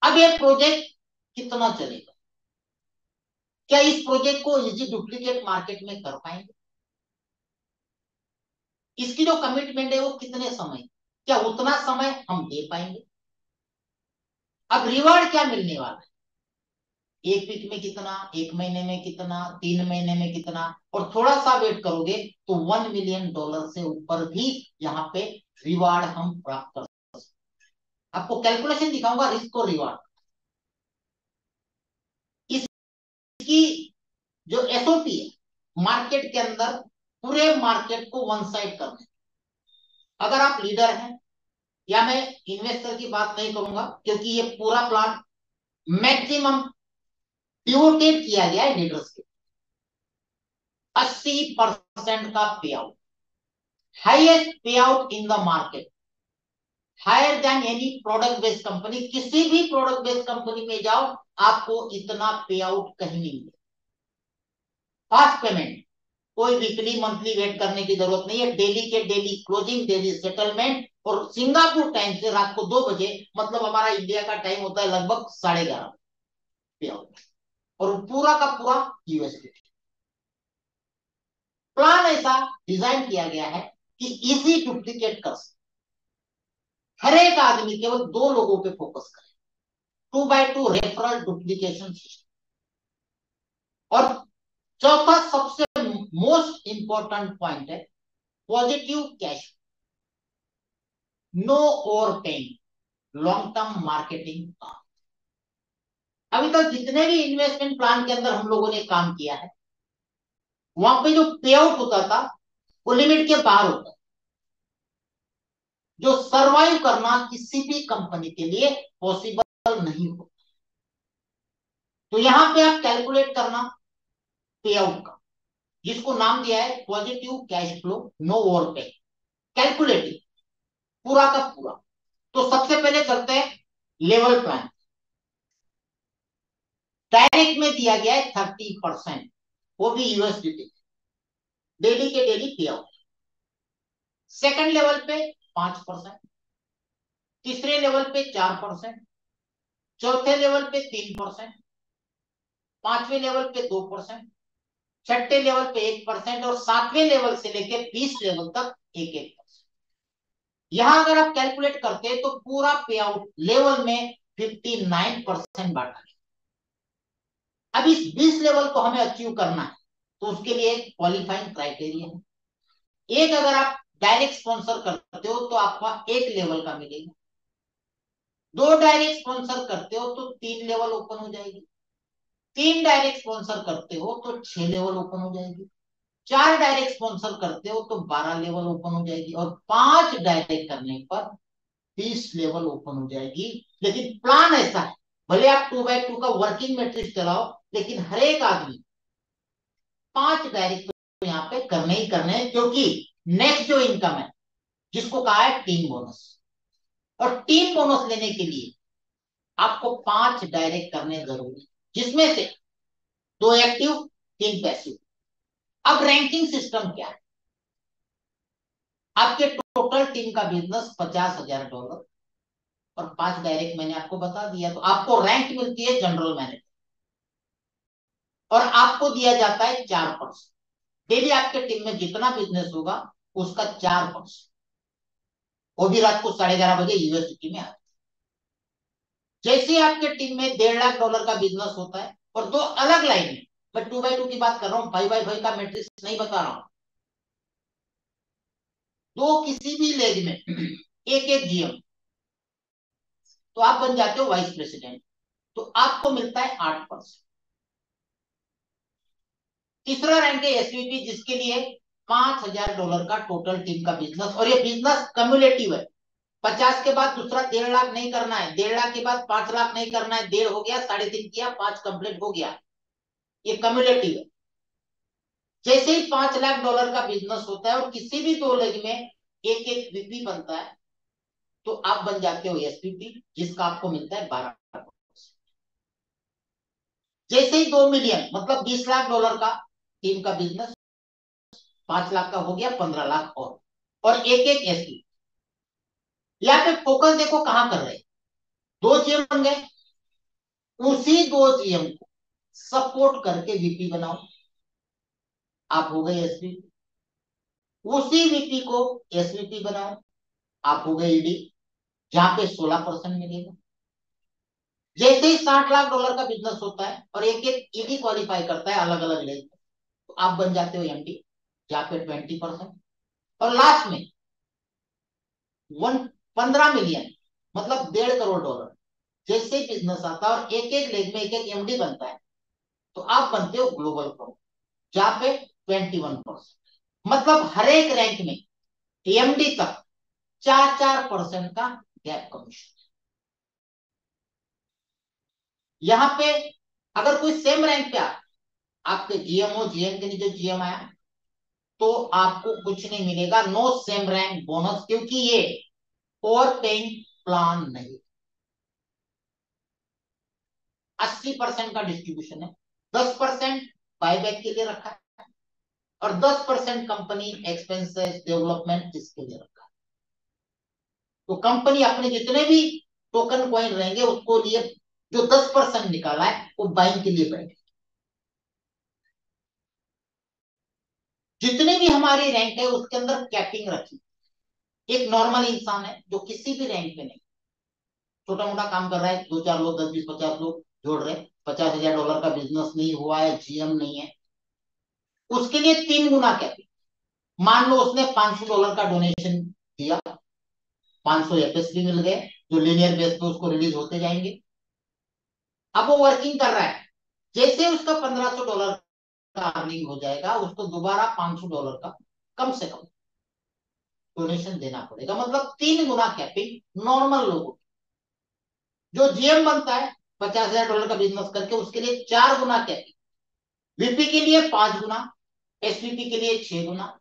अब ये प्रोजेक्ट कितना चलेगा? क्या इस प्रोजेक्ट को इजी डुप्लीकेट मार्केट में कर पाएंगे? इसकी जो कमिटमेंट है वो कितने समय, क्या उतना समय हम दे पाएंगे? अब रिवार्ड क्या मिलने वाला है? एक वीक में कितना, एक महीने में कितना, 3 महीने में कितना, और थोड़ा सा वेट करोगे तो $1 मिलियन से ऊपर भी यहाँ पे रिवार्ड हम प्राप्त कर सकते हैं। आपको कैलकुलेशन दिखाऊंगा रिस्क और रिवार्ड। इसकी जो एसओपी है मार्केट के अंदर, पूरे मार्केट को वन साइड करना। अगर आप लीडर हैं, या मैं इन्वेस्टर की बात नहीं करूंगा क्योंकि ये पूरा प्लान मैक्सिमम डिवोटेड किया गया है लीडर्स के, 80% का pay out, highest pay out in the market, higher than any product based company. किसी भी प्रोडक्ट बेस्ड कंपनी में जाओ, आपको इतना पे आउट कहीं नहीं मिलेगा। फास्ट पेमेंट, कोई वीकली मंथली वेट करने की जरूरत नहीं है, डेली के डेली क्लोजिंग, डेली सेटलमेंट, और सिंगापुर टाइम से रात को 2 बजे, मतलब हमारा इंडिया का टाइम होता है लगभग 11:30 पे आउट, और पूरा का पूरा यूएसडी। प्लान ऐसा डिजाइन किया गया है कि इजी डुप्लीकेट कर सके। हर एक आदमी केवल 2 लोगों पे फोकस करे, 2x2 रेफरल डुप्लीकेशन सिस्टम। और चौथा सबसे मोस्ट इंपॉर्टेंट पॉइंट है positive cash, no over paying, long term marketing plan. अभी तक जितने भी इन्वेस्टमेंट प्लान के अंदर हम लोगों ने काम किया है, वहां पे जो पे आउट होता था वो लिमिट के बाहर होता था, जो सरवाइव करना किसी भी कंपनी के लिए पॉसिबल नहीं होता। तो यहां पे आप कैलकुलेट करना पे आउट का, जिसको नाम दिया है positive cash flow, no over pay, calculative, पूरा का पूरा। तो सबसे पहले चलते हैं लेवल प्लान। डायरेक्ट में दिया गया है 30%, वो भी यूएसडीटी, डेली के डेली पे आउट। सेकंड लेवल पे 5%, तीसरे लेवल पे 4%, चौथे लेवल पे 3%, पांचवें लेवल पे 2%, छठे लेवल पे 1%, और सातवें लेवल से लेकर 20 लेवल तक 1-1%। यहां अगर आप कैलकुलेट करते हैं तो पूरा पे आउट लेवल में 59% बांटा है। अब इस 20 लेवल को हमें अचीव करना है, तो उसके लिए एक क्वालिफाइंग क्राइटेरिया है। एक, अगर आप डायरेक्ट स्पॉन्सर करते हो तो आपका 1 लेवल का मिलेगा। 2 डायरेक्ट स्पॉन्सर करते हो तो 3 लेवल ओपन हो जाएगी। 3 डायरेक्ट स्पॉन्सर करते हो तो 6 लेवल ओपन हो जाएगी। 4 डायरेक्ट स्पॉन्सर करते हो तो 12 लेवल ओपन हो जाएगी, और 5 डायरेक्ट करने पर 20 लेवल ओपन हो जाएगी। लेकिन प्लान ऐसा है, भले आप 2x2 का वर्किंग मैट्रिक्स चलाओ, लेकिन हर एक आदमी 5 डायरेक्ट तो यहाँ पे करने ही करने हैं, क्योंकि नेक्स्ट जो इनकम है, जिसको कहा है टीम बोनस, और टीम बोनस लेने के लिए आपको 5 डायरेक्ट करने जरूरी, जिसमें से दो एक्टिव, तीन पैसिव। अब रैंकिंग सिस्टम क्या है? आपके टोटल टीम का बिजनेस $50,000 और 5 डायरेक्ट मैंने आपको बता दिया, तो आपको रैंक मिलती है जनरल मैनेजर और आपको दिया जाता है 4%। डेली आपके टीम में जितना बिजनेस होगा उसका 4%, वो भी रात को 11:30 बजे यूनिवर्सिटी में आता है। जैसे आपके टीम में $1.5 लाख का बिजनेस होता है और दो अलग लाइन में, मैं 2x2 की बात कर रहा हूँ, 5x5 का मैट्रिक्स नहीं बता रहा हूं, दो किसी भी लेग में एक एक जीएम, तो आप बन जाते हो वाइस प्रेसिडेंट, तो आपको मिलता है 8%। तीसरा रैंक है एसवीपी, जिसके लिए $5,000 का टोटल टीम का बिजनेस, और ये बिजनेस कम्युलेटिव है। 50 के बाद दूसरा 1.5 लाख नहीं करना है, 1.5 लाख के बाद 5 लाख नहीं करना है, 1.5 हो गया, 3.5 किया, 5 कंप्लीट हो गया, ये कम्युलेटिव है। जैसे ही $5 लाख का बिजनेस होता है और किसी भी दो लेग में एक एक वीपी बनता है, तो आप बन जाते हो एसपीपी, जिसका आपको मिलता है 12%। जैसे ही 2 मिलियन मतलब $20 लाख का टीम का बिजनेस, 5 लाख का हो गया, 15 लाख और एक एक एसपी। यहाँ पे फोकस देखो कहां कर रहे हैं, दो जीएम बन गए, उसी दो जीएम को सपोर्ट करके वीपी बनाओ, आप हो गए एसपीपी। उसी वीपी को एसवीपी बनाओ, आप हो गए ईडी, जहां पे 16% मिलेगा। जैसे ही $60 लाख का बिजनेस होता है और एक एक ईडी क्वालिफाई करता है अलग अलग लेवल, तो आप बन जाते हो एमडी, जहां पे 20%। और लास्ट में 15 मिलियन मतलब $1.5 करोड़, जैसे बिजनेस आता है और एक एक लेग में एक एक एमडी बनता है, तो आप बनते हो ग्लोबल प्रो, जहां पे 21%। मतलब हर एक रैंक में एमडी तक 4-4% का गैप कमीशन। यहां पे अगर कोई सेम रैंक पे आ, आपके जीएमओ जीएम के नीचे जीएम आया, तो आपको कुछ नहीं मिलेगा, नो सेम रैंक बोनस, क्योंकि ये ओवर पेइंग प्लान नहीं। 80% का डिस्ट्रीब्यूशन है, 10% बायबैक के लिए रखा है और 10% कंपनी एक्सपेंसेस डेवलपमेंट इसके लिए रखा है। तो कंपनी अपने जितने भी टोकन कॉइन रहेंगे उसको लिए जो 10% निकाला है वो बाइंग के लिए बैठे। जितने भी हमारी रैंक है उसके अंदर कैपिंग रखी। एक नॉर्मल इंसान है जो किसी भी रैंक पे नहीं, छोटा मोटा काम कर रहा है, 2-4 लोग, 10-20-50 लोग जोड़ रहे, $50,000 का बिजनेस नहीं हुआ है, जीएम नहीं है, उसके लिए 3 गुना कैपिंग। मान लो उसने $500 का डोनेशन दिया, 500 एफएसपी मिल गए जो लीनियर बेस पे उसको रिलीज होते जाएंगे। अब वो वर्किंग कर रहा है, जैसे उसका $1,500 का अर्निंग हो जाएगा, उसको दोबारा $500 का कम से कम डोनेशन देना पड़ेगा। मतलब 3 गुना कैपिंग नॉर्मल लोगों। जो जीएम बनता है $50,000 का बिजनेस करके, उसके लिए 4 गुना कैपिंग, वीपी के लिए 5 गुना, एसवीपी के लिए 6 गुना,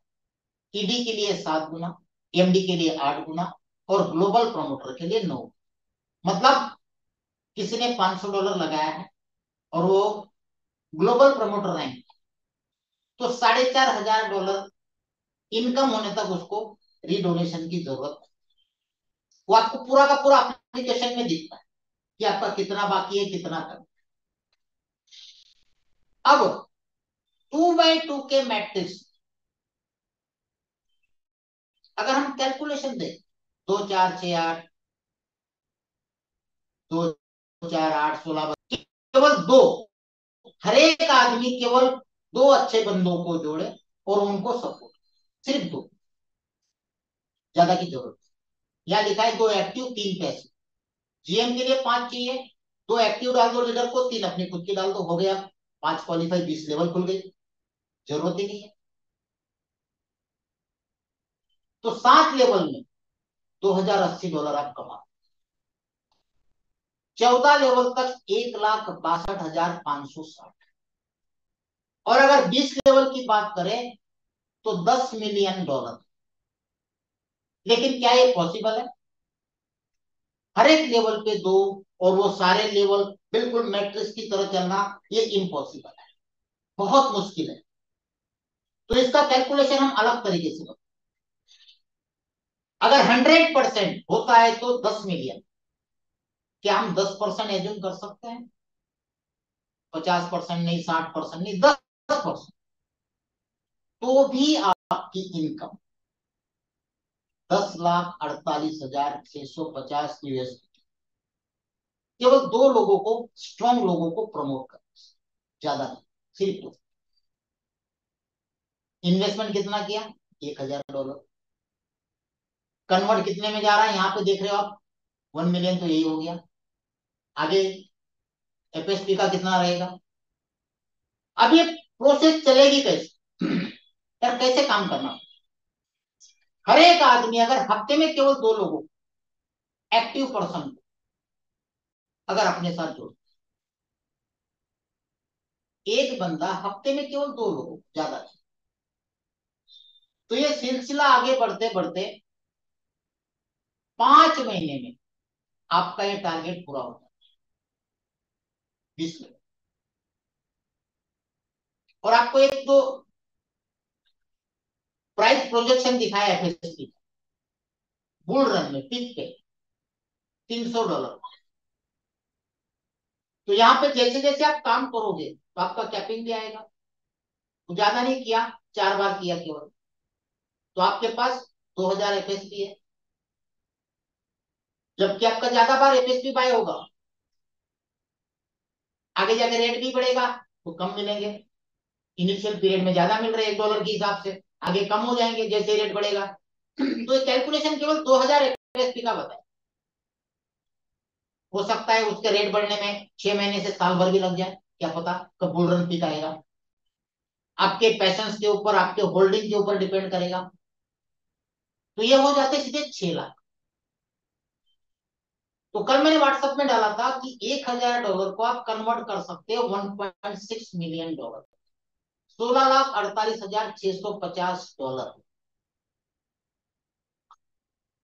ईडी के लिए 7 गुना, एमडी के लिए 8 गुना और ग्लोबल प्रमोटर के लिए 9। मतलब किसी ने $500 लगाया है और वो ग्लोबल प्रमोटर रैंक, तो $4,500 इनकम होने तक उसको रीडोनेशन की जरूरत है। वो आपको पूरा का पूरा एप्लीकेशन में दिखता है कि आपका कितना बाकी है, कितना कर। अब 2x2 के मैट्रिक्स अगर हम कैलकुलेशन दें, 2-4-6-8, 2-4-8-16, केवल दो, हर एक आदमी केवल दो अच्छे बंदों को जोड़े और उनको सपोर्ट, सिर्फ दो, ज्यादा की जरूरत। यहां लिखा है 2 एक्टिव 3 पैसिव, जीएम के लिए 5 चाहिए, 2 एक्टिव डाल दो लीडर को, 3 अपनी खुद की डाल दो, हो गया 5 क्वालिफाई, 20 लेवल खुल गई, जरूरत ही नहीं है। तो 7 लेवल में $2,080 आप कमा, 14 लेवल तक 1,62,560, और अगर 20 लेवल की बात करें तो $10 मिलियन। लेकिन क्या ये पॉसिबल है? हर एक लेवल पे दो, और वो सारे लेवल बिल्कुल मैट्रिक्स की तरह चलना, ये इम्पॉसिबल है। बहुत मुश्किल है। तो इसका कैलकुलेशन हम अलग तरीके से करते हैं। अगर 100% होता है तो 10 मिलियन, क्या हम 10% एज्यूम कर सकते हैं? 50% नहीं, 60% नहीं, 10%, तो भी आपकी इनकम 10,48,650 यूएस। केवल दो लोगों को, स्ट्रॉन्ग लोगों को प्रमोट करना, ज्यादा नहीं, सिर्फ दो। इन्वेस्टमेंट कितना किया? $1,000। कन्वर्ट कितने में जा रहा है यहाँ पे देख रहे हो आप? 1 मिलियन, तो यही हो गया। आगे एफएसपी का कितना रहेगा? अब ये प्रोसेस चलेगी कैसे? यार कैसे काम करना? हर एक आदमी अगर हफ्ते में केवल दो लोगों, एक्टिव पर्सन, अगर अपने साथ जोड़, एक बंदा हफ्ते में केवल दो लोगों, ज्यादा नहीं, तो ये सिलसिला आगे बढ़ते बढ़ते 5 महीने में आपका ये टारगेट पूरा होता है, 20 मिनट। और आपको एक तो प्राइस प्रोजेक्शन दिखाया एफएसपी का, बुल रन में पीक पे $300। तो यहाँ पे जैसे जैसे आप काम करोगे तो आपका कैपिंग भी आएगा। तो ज्यादा नहीं किया, 4 बार किया केवल, तो आपके पास 2,000 एफएसपी है। जबकि आपका ज्यादा बार एफएसपी बाय होगा, आगे जाके रेट भी बढ़ेगा तो कम मिलेंगे। इनिशियल पीरियड में ज्यादा मिल रहे हैं $1 के हिसाब से, आगे कम हो जाएंगे जैसे रेट बढ़ेगा। तो ये कैलकुलेशन केवल 2,000 एफएसपी का बताए। हो सकता है उसके रेट बढ़ने में 6 महीने से साल भर भी लग जाए, क्या पता कब बुल रन पीक आएगा। आपके पैशंस के ऊपर, आपके होल्डिंग के ऊपर डिपेंड करेगा। तो ये हो जाते सीधे 6 लाख। तो कल मैंने व्हाट्सएप में डाला था कि $1,000 को आप कन्वर्ट कर सकते हो $1.6 मिलियन, $16,48,650।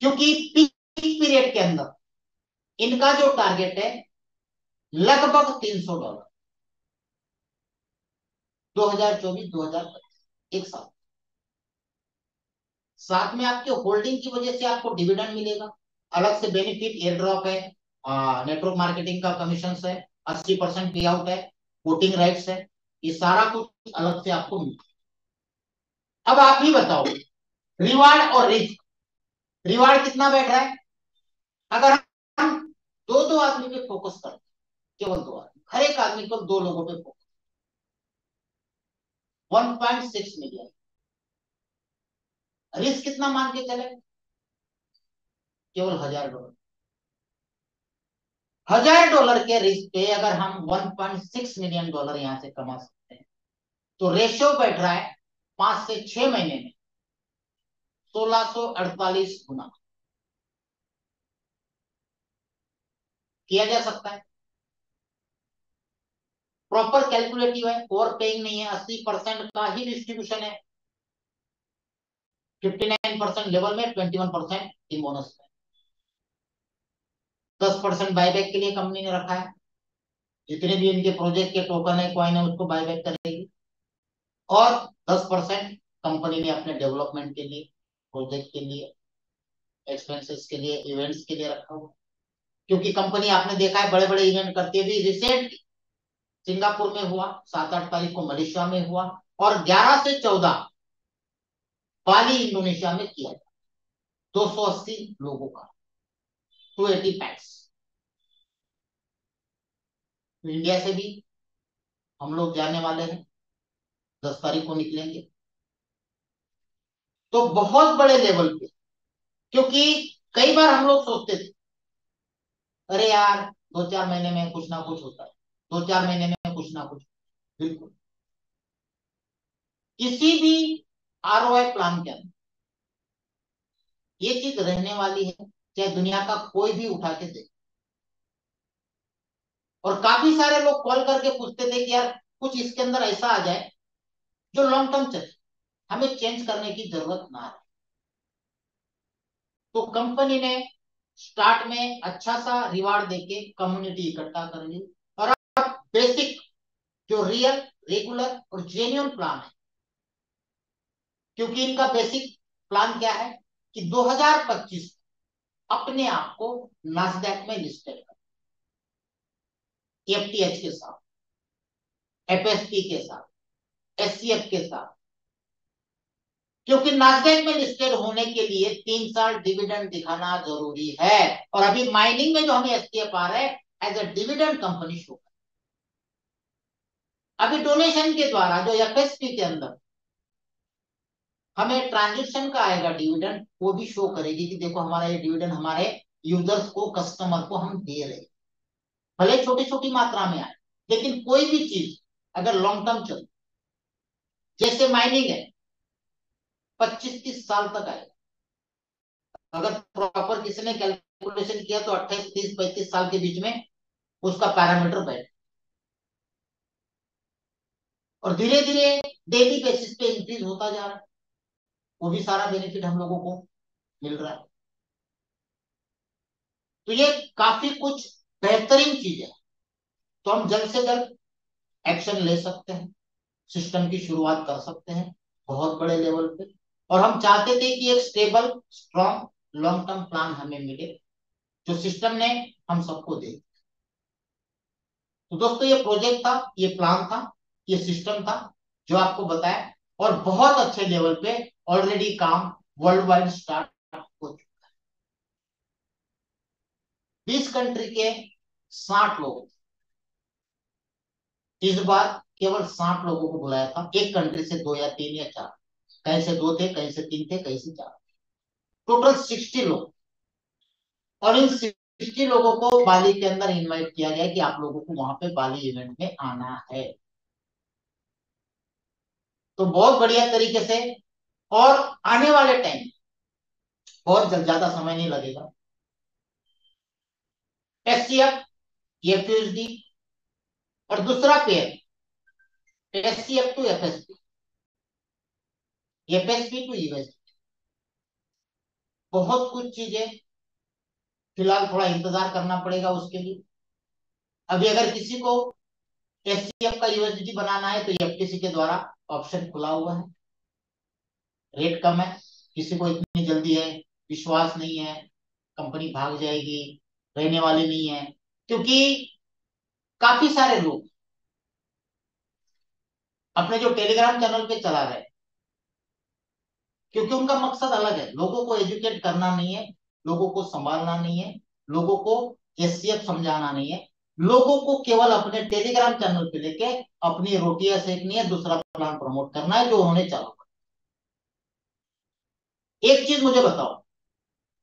क्योंकि पीक पीरियड के अंदर इनका जो टारगेट है लगभग $300, 2024-2025, एक साल। साथ में आपके होल्डिंग की वजह से आपको डिविडेंड मिलेगा, अलग से बेनिफिट, एयर ड्रॉप है, नेटवर्क मार्केटिंग का कमीशन है, 80% पे आउट है, वोटिंग राइट्स है, ये सारा कुछ अलग से आपको मिलता है। अब आप ही बताओ, रिवार्ड और रिस्क, रिवार्ड कितना बैठ रहा है? अगर हम दो दो आदमी पे फोकस करते, केवल दो आदमी, हर एक आदमी को दो लोगों पे फोकस, 1.6 मिलियन। रिस्क कितना मान के चले? केवल $1,000। $1,000 के रिस्क पे अगर हम $1.6 मिलियन यहां से कमा सकते हैं, तो रेशियो बैठ रहा है 5 से 6 महीने में 1648 गुना। किया जा सकता है, प्रॉपर कैलकुलेटिव है, ओवर पेइंग नहीं है, 80% का ही डिस्ट्रीब्यूशन है, 59% लेवल में, 21% इन बोनस में, 10% बायबैक के लिए कंपनी ने रखा है। जितने भी इनके प्रोजेक्ट के टोकन है, कॉइन है, उसको बायबैक करेगी। और 10% कंपनी ने अपने डेवलपमेंट के लिए, प्रोजेक्ट के लिए, एक्सपेंसेस के लिए, इवेंट्स के लिए रखा हुआ। क्योंकि कंपनी आपने देखा है बड़े बड़े इवेंट करती है। भी रिसेंट सिंगापुर में हुआ, 7-8 तारीख को मलेशिया में हुआ, और 11 से 14 बाली इंडोनेशिया में किया था, 280 लोगों का, 280 पैक्स। तो इंडिया से भी हम लोग जाने वाले हैं, 10 तारीख को निकलेंगे। तो बहुत बड़े लेवल पे, क्योंकि कई बार हम लोग सोचते थे अरे यार 2-4 महीने में कुछ ना कुछ होता है, 2-4 महीने में कुछ ना कुछ। बिल्कुल, किसी भी आरओआई प्लान के अंदर ये चीज रहने वाली है, चाहे दुनिया का कोई भी उठा के दे। और काफी सारे लोग कॉल करके पूछते थे कि यार कुछ इसके अंदर ऐसा आ जाए जो लॉन्ग टर्म चले, हमें चेंज करने की जरूरत ना है। तो कंपनी ने स्टार्ट में अच्छा सा रिवार्ड देके कम्युनिटी इकट्ठा कर ली, और अब बेसिक जो रियल रेगुलर और जेन्युइन प्लान है, क्योंकि इनका बेसिक प्लान क्या है कि 2025 अपने आप को नास्डैक में लिस्टेड कर, एफटीएच के साथ, एफएसपी के साथ, एससीएफ के साथ, क्योंकि नास्डैक में लिस्टेड होने के लिए 3 साल डिविडेंड दिखाना जरूरी है। और अभी माइनिंग में जो हमें एसटीएफ आ रहा है as a dividend company show कर, अभी डोनेशन के द्वारा जो एफएसपी के अंदर हमें ट्रांजेक्शन का आएगा डिविडेंड, वो भी शो करेगी कि देखो हमारा ये डिविडेंड हमारे यूजर्स को, कस्टमर को हम दे रहे हैं, भले छोटी छोटी मात्रा में आए, लेकिन कोई भी चीज अगर लॉन्ग टर्म चले, जैसे माइनिंग है 25-30 साल तक आएगा, अगर प्रॉपर किसी ने कैलकुलेशन किया तो 28-30-35 साल के बीच में उसका पैरामीटर बैठ, और धीरे धीरे डेली बेसिस पे इंक्रीज होता जा रहा है, वो भी सारा बेनिफिट हम लोगों को मिल रहा है। तो ये काफी कुछ बेहतरीन चीज है, तो हम जल्द से जल्द एक्शन ले सकते हैं, सिस्टम की शुरुआत कर सकते हैं बहुत बड़े लेवल पे। और हम चाहते थे कि एक stable strong long term plan हमें मिले, जो सिस्टम ने हम सबको दे। तो दोस्तों ये प्रोजेक्ट था, ये प्लान था, ये सिस्टम था जो आपको बताया, और बहुत अच्छे लेवल पे ऑलरेडी काम वर्ल्ड वाइड स्टार्ट हो चुका है। 20 कंट्री के 60 लोग, इस बार केवल 60 लोगों को बुलाया था, एक कंट्री से 2 या 3 या 4, कहीं से 2 थे, कहीं से 3 थे, कहीं से 4, टोटल 60 लोग। और इन 60 लोगों को बाली के अंदर इनवाइट किया गया कि आप लोगों को वहां पे बाली इवेंट में आना है। तो बहुत बढ़िया तरीके से, और आने वाले टाइम बहुत ज्यादा समय नहीं लगेगा, एससीएफ, एफयूएसडी और दूसरा pair SCF to FSP, FSP to USD, बहुत कुछ चीजें फिलहाल थोड़ा इंतजार करना पड़ेगा उसके लिए। अभी अगर किसी को एससीएफ का यूएसडी बनाना है तो एफटीसी के द्वारा ऑप्शन खुला हुआ है, रेट कम है, किसी को इतनी जल्दी है, विश्वास नहीं है, कंपनी भाग जाएगी, रहने वाली नहीं है, क्योंकि काफी सारे लोग अपने जो टेलीग्राम चैनल पे चला रहे हैं, क्योंकि उनका मकसद अलग है, लोगों को एजुकेट करना नहीं है, लोगों को संभालना नहीं है, लोगों को एससीएफ समझाना नहीं है, लोगों को केवल अपने टेलीग्राम चैनल पे लेके अपनी रोटियां सेकनी है, दूसरा प्लान प्रमोट करना है जो उन्होंने चालू कर। एक चीज मुझे बताओ,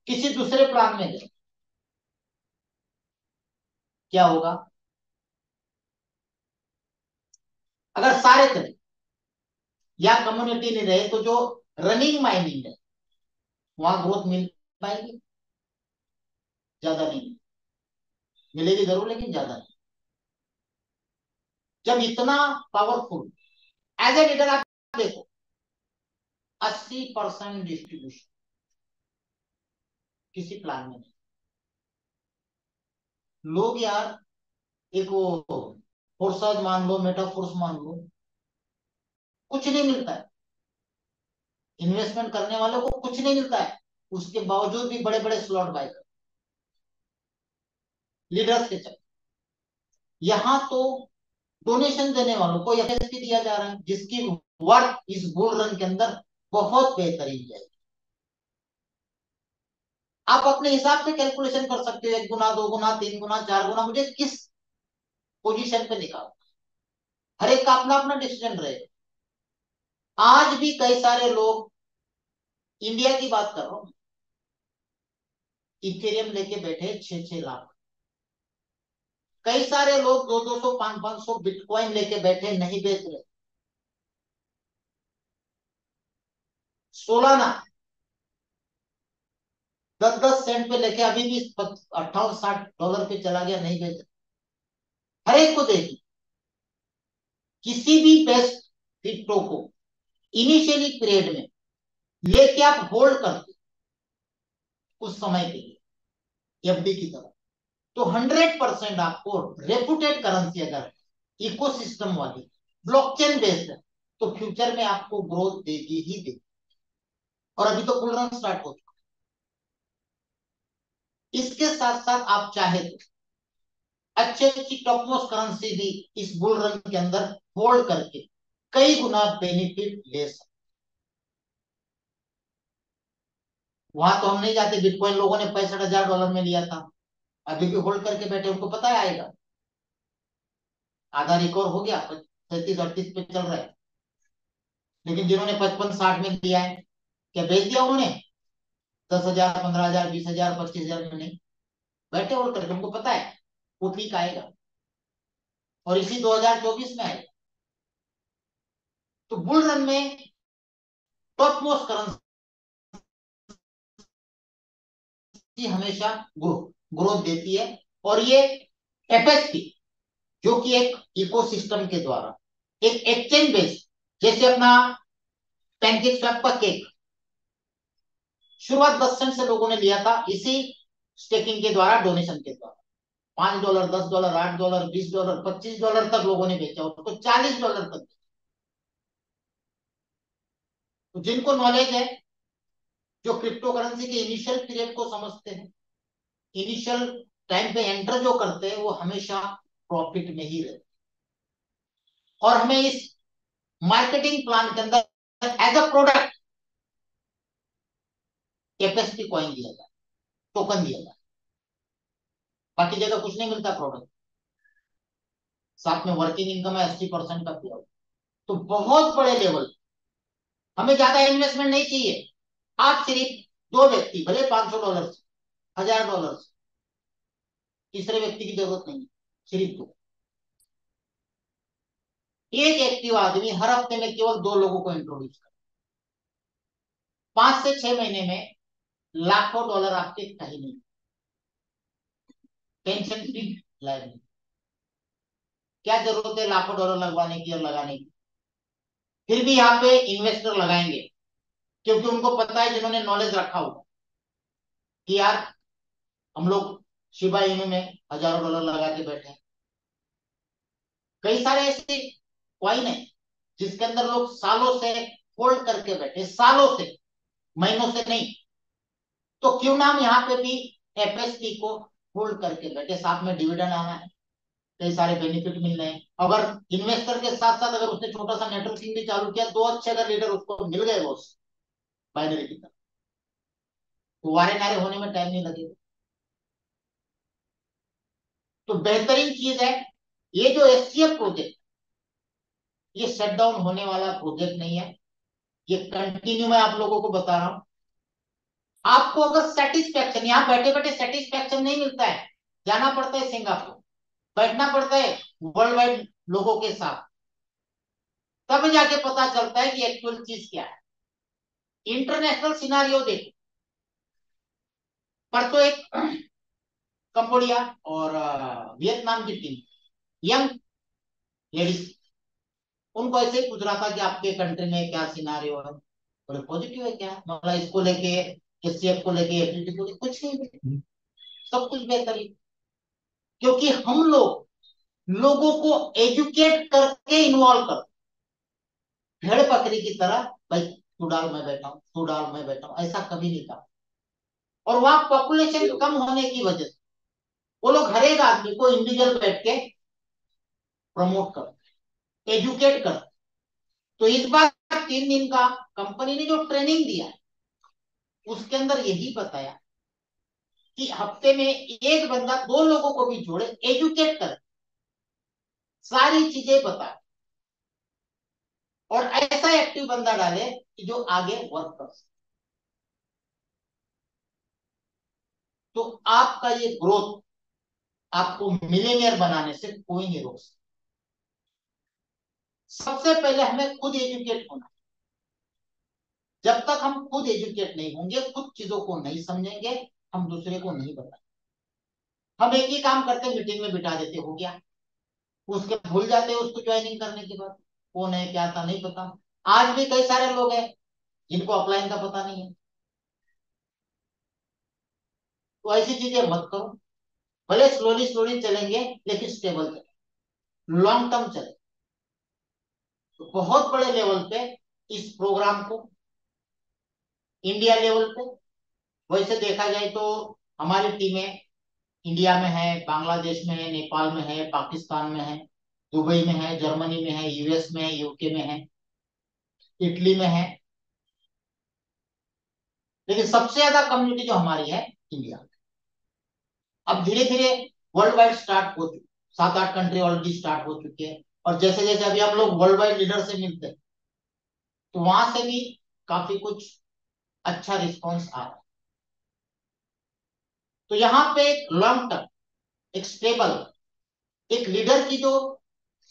किसी दूसरे प्लान में गए क्या होगा? अगर सारे करें या कम्युनिटी नहीं रहे, तो जो रनिंग माइनिंग है वहां ग्रोथ मिल पाएगी? ज्यादा नहीं मिलेगी, जरूर, लेकिन ज्यादा नहीं। जब इतना पावरफुल, एज ए लीडर आप देखो, 80% डिस्ट्रीब्यूशन किसी प्लान में नहीं। लोग यार, एक वो फोर्सेज मान लो, मेटाफोर्स मान लो, कुछ नहीं मिलता है, इन्वेस्टमेंट करने वालों को कुछ नहीं मिलता है, उसके बावजूद भी बड़े बड़े स्लॉट बाय कर लीडर्स के चक्कर। यहाँ तो डोनेशन देने वालों को एफएसपी दिया जा रहा है, जिसकी वर्थ इस बुल रन के अंदर बहुत बेहतरीन जाएगी। आप अपने हिसाब से कैलकुलेशन कर सकते हो, 1 गुना, 2 गुना, 3 गुना, 4 गुना, मुझे किस पोजीशन पे निकाल, हर एक का अपना अपना डिसीजन रहेगा। आज भी कई सारे लोग, इंडिया की बात कर रहा हूं, इथेरियम लेके बैठे 6-6 लाख, कई सारे लोग 200-200, 500-500 बिटकॉइन लेके बैठे, नहीं बेच रहे। सोलाना 10-10 सेंट पे लेके अभी भी 58-60 डॉलर पे चला गया, नहीं बेच रहे। हर एक को देखिए, किसी भी बेस्ट क्रिप्टो को इनिशियली पीरियड में लेके आप होल्ड करते उस समय के लिए एफडी की तरह, तो 100% आपको रेपुटेड करेंसी अगर इकोसिस्टम वाली ब्लॉकचेन बेस्ड है, तो फ्यूचर में आपको ग्रोथ देगी ही देगी। और अभी तो बुल रन स्टार्ट हो चुका है। इसके साथ साथ आप चाहे तो अच्छी अच्छी टॉप मोस्ट करेंसी भी इस बुल रन के अंदर होल्ड करके कई गुना बेनिफिट ले सकते। वहां तो हम नहीं जाते, बिटकॉइन लोगों ने $65,000 में लिया था, अभी भी होल्ड करके बैठे, उनको पता है आएगा। आधा रिकवर हो गया, 37-38 पे चल रहा है। लेकिन जिन्होंने 55-60 में लिया है, क्या बेच दिया उन्होंने? 10,000, 15,000, 20,000, 25,000 में नहीं, बैठे होल्ड करके, उनको पता है वो ठीक आएगा, और इसी 2024 में आएगा। तो बुल रन में टॉप मोस्ट करेंसी हमेशा ग्रोथ देती है। और ये एफएसपी, जो कि एक इकोसिस्टम के द्वारा एक एक्सचेंज बेस्ड, जैसे अपना पैनकेक स्वैप का केक, शुरुआत 10 सेंट से लोगों ने लिया था, इसी स्टेकिंग के द्वारा, डोनेशन के द्वारा। $5, $10, $8, $20, $25 तक लोगों ने बेचा, उसको $40 तक। तो जिनको नॉलेज है, जो क्रिप्टो करेंसी के इनिशियल पीरियड को समझते हैं, इनिशियल टाइम पे एंटर जो करते हैं, वो हमेशा प्रॉफिट में ही रहते हैं। और हमें इस मार्केटिंग प्लान के अंदर as a product capacity coin दिया जाए, टोकन दिया जाए, बाकी जगह कुछ नहीं मिलता प्रोडक्ट। साथ में वर्किंग इनकम है 80% का पूरा। तो बहुत बड़े लेवल, हमें ज्यादा इन्वेस्टमेंट नहीं चाहिए। आप सिर्फ दो व्यक्ति, भले $500, $1,000, तीसरे व्यक्ति की जरूरत नहीं, सिर्फ दो। एक एक्टिव आदमी हर हफ्ते में केवल दो लोगों को इंट्रोड्यूस करे, 5 से 6 महीने में लाखों डॉलर आपके कहीं नहीं, टेंशन फ्री लाइफ। क्या जरूरत है लाखों डॉलर लगवाने की और लगाने की? फिर भी यहाँ पे इन्वेस्टर लगाएंगे, क्योंकि उनको पता है, जिन्होंने नॉलेज रखा होगा कि यार हम लोग शिबा इनू में हजारों डॉलर लगा के बैठे हैं। कई सारे ऐसे कॉइन है जिसके अंदर लोग सालों से होल्ड करके बैठे, सालों से, महीनों से नहीं। तो क्यों ना हम यहाँ पे भी एफएसटी को होल्ड करके बैठे, साथ में डिविडेंड आना है, कई सारे बेनिफिट मिल रहे हैं। अगर इन्वेस्टर के साथ साथ अगर उसने छोटा सा नेटवर्किंग भी चालू किया, दो अच्छे अगर लीडर उसको मिल गए, वो बाइनरी की तरह, तो वारे नारे होने में टाइम नहीं लगेगा। तो बेहतरीन चीज है, ये जो एससीएफ प्रोजेक्ट, ये शट डाउन होने वाला प्रोजेक्ट नहीं है, ये कंटिन्यू मैं आप लोगों को बता रहा हूं। आपको अगर सेटिस्फैक्शन, यहां बैठे बैठे सेटिस्फैक्शन नहीं मिलता है, जाना पड़ता है सिंगापुर, बैठना पड़ता है वर्ल्ड वाइड लोगों के साथ, तब जाके पता चलता है कि एक्चुअल चीज क्या है। इंटरनेशनल सिनारियो देखो, पर तो एक कंबोडिया और वियतनाम की टीम, यंग लेडीज, उनको ऐसे ही पूछ रहा था कि आपके कंट्री में क्या सिनारियो है, बोले पॉजिटिव है क्या, मतलब इसको लेके, एससीएफ को लेके, एफडीटी को लेके कुछ नहीं, सब कुछ बेहतर है। क्योंकि हम लोग लोगों को एजुकेट करके इन्वॉल्व कर, भेड़ बकरी की तरह, भाई तू डाल मैं बैठा हूं, तू डाल मैं बैठा हूं, ऐसा कभी नहीं था। और वहां पॉपुलेशन कम होने की वजह से वो लोग हर एक आदमी को इंडिविजुअल बैठ के प्रमोट कर, एजुकेट कर। तो इस बार 3 दिन का कंपनी ने जो ट्रेनिंग दिया है, उसके अंदर यही बताया कि हफ्ते में एक बंदा दो लोगों को भी जोड़े, एजुकेट कर, सारी चीजें बता, और ऐसा एक्टिव बंदा डाले कि जो आगे वर्क कर सके। तो आपका ये ग्रोथ, आपको मिलेनियर बनाने से कोई नहीं रोक सकता। सबसे पहले हमें खुद एजुकेट होना। जब तक हम खुद एजुकेट नहीं होंगे, खुद चीजों को नहीं समझेंगे, हम दूसरे को नहीं बताएंगे। हम एक ही काम करते, मीटिंग में बिठा देते, हो गया, उसके भूल जाते हैं उसको ज्वाइनिंग करने के बाद, कौन है क्या था नहीं पता। आज भी कई सारे लोग हैं जिनको अपलाइन का पता नहीं है। तो ऐसी चीजें मत करो, भले स्लोली स्लोली चलेंगे, लेकिन स्टेबल चले, लॉन्ग टर्म चले। तो बहुत बड़े लेवल पे इस प्रोग्राम को इंडिया लेवल पे, वैसे देखा जाए तो हमारी टीमें इंडिया में है, बांग्लादेश में है, नेपाल में है, पाकिस्तान में है, दुबई में है, जर्मनी में है, यूएस में है, यूके में है, इटली में है, लेकिन सबसे ज्यादा कम्युनिटी जो हमारी है इंडिया में। अब धीरे धीरे वर्ल्ड वाइड स्टार्ट हो चुकी, 7-8 कंट्री ऑलरेडी स्टार्ट हो चुके हैं, और जैसे जैसे अभी हम लोग वर्ल्ड वाइड लीडर से मिलते हैं तो वहां से भी काफी कुछ अच्छा रिस्पॉन्स आ रहा है। तो यहाँ पे एक लॉन्ग टर्म, एक स्टेबल, एक लीडर की जो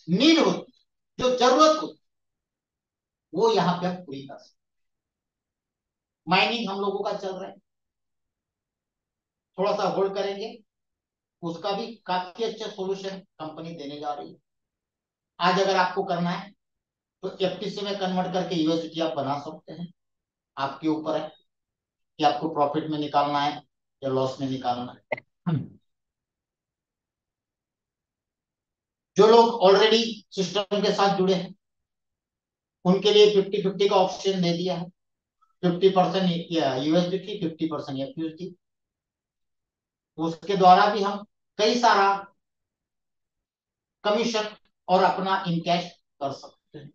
नीड होती, जो जरूरत होती, वो यहाँ पे हम पूरी कर सकते। माइनिंग हम लोगों का चल रहा है, थोड़ा सा होल्ड करेंगे, उसका भी काफी अच्छा सॉल्यूशन कंपनी देने जा रही है। आज अगर आपको करना है तो एफटीसी में कन्वर्ट करके यूएसडी आप बना सकते हैं, आपके ऊपर है कि आपको प्रॉफिट में निकालना है या लॉस में निकालना है। जो लोग ऑलरेडी सिस्टम के साथ जुड़े हैं उनके लिए 50-50 का ऑप्शन दे दिया है, 50% यूएसडी, 50% एफयूएसडी। उसके द्वारा भी हम कई सारा कमीशन और अपना इनकैश कर सकते हैं।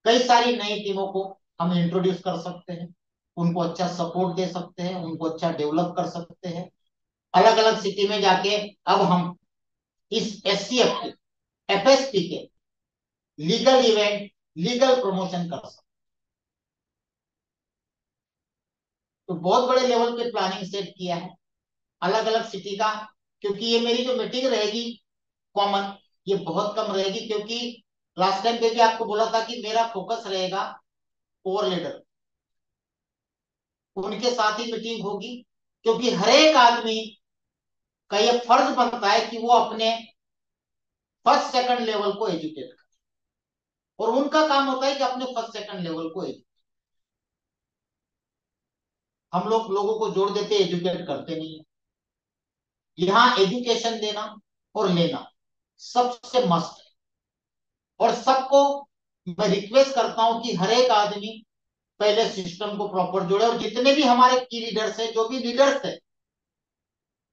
कई सारी नई टीमों को हम इंट्रोड्यूस कर सकते हैं, उनको अच्छा सपोर्ट दे सकते हैं, उनको अच्छा डेवलप कर सकते हैं। अलग अलग सिटी में जाके अब हम इस एससीएफ के, एफएसपी के लीगल इवेंट, लीगल प्रमोशन कर सकते। तो बहुत बड़े लेवल पे प्लानिंग सेट किया है अलग अलग सिटी का, क्योंकि ये मेरी जो मीटिंग रहेगी कॉमन, ये बहुत कम रहेगी, क्योंकि लास्ट टाइम पे भी आपको बोला था कि मेरा फोकस रहेगा ओवर लीडर, उनके साथ ही मीटिंग होगी, क्योंकि हर एक आदमी का ये फर्ज बनता है कि वो अपने फर्स्ट सेकंड लेवल को एजुकेट करे, और उनका काम होता है कि अपने फर्स्ट सेकंड लेवल को एजुकेट। हम लोग लोगों को जोड़ देते, एजुकेट करते नहीं है। यहाँ एजुकेशन देना और लेना सबसे मस्त है, और सबको मैं रिक्वेस्ट करता हूं कि हर एक आदमी पहले सिस्टम को प्रॉपर जोड़े, और जितने भी हमारे की लीडर्स है, जो भी लीडर्स है,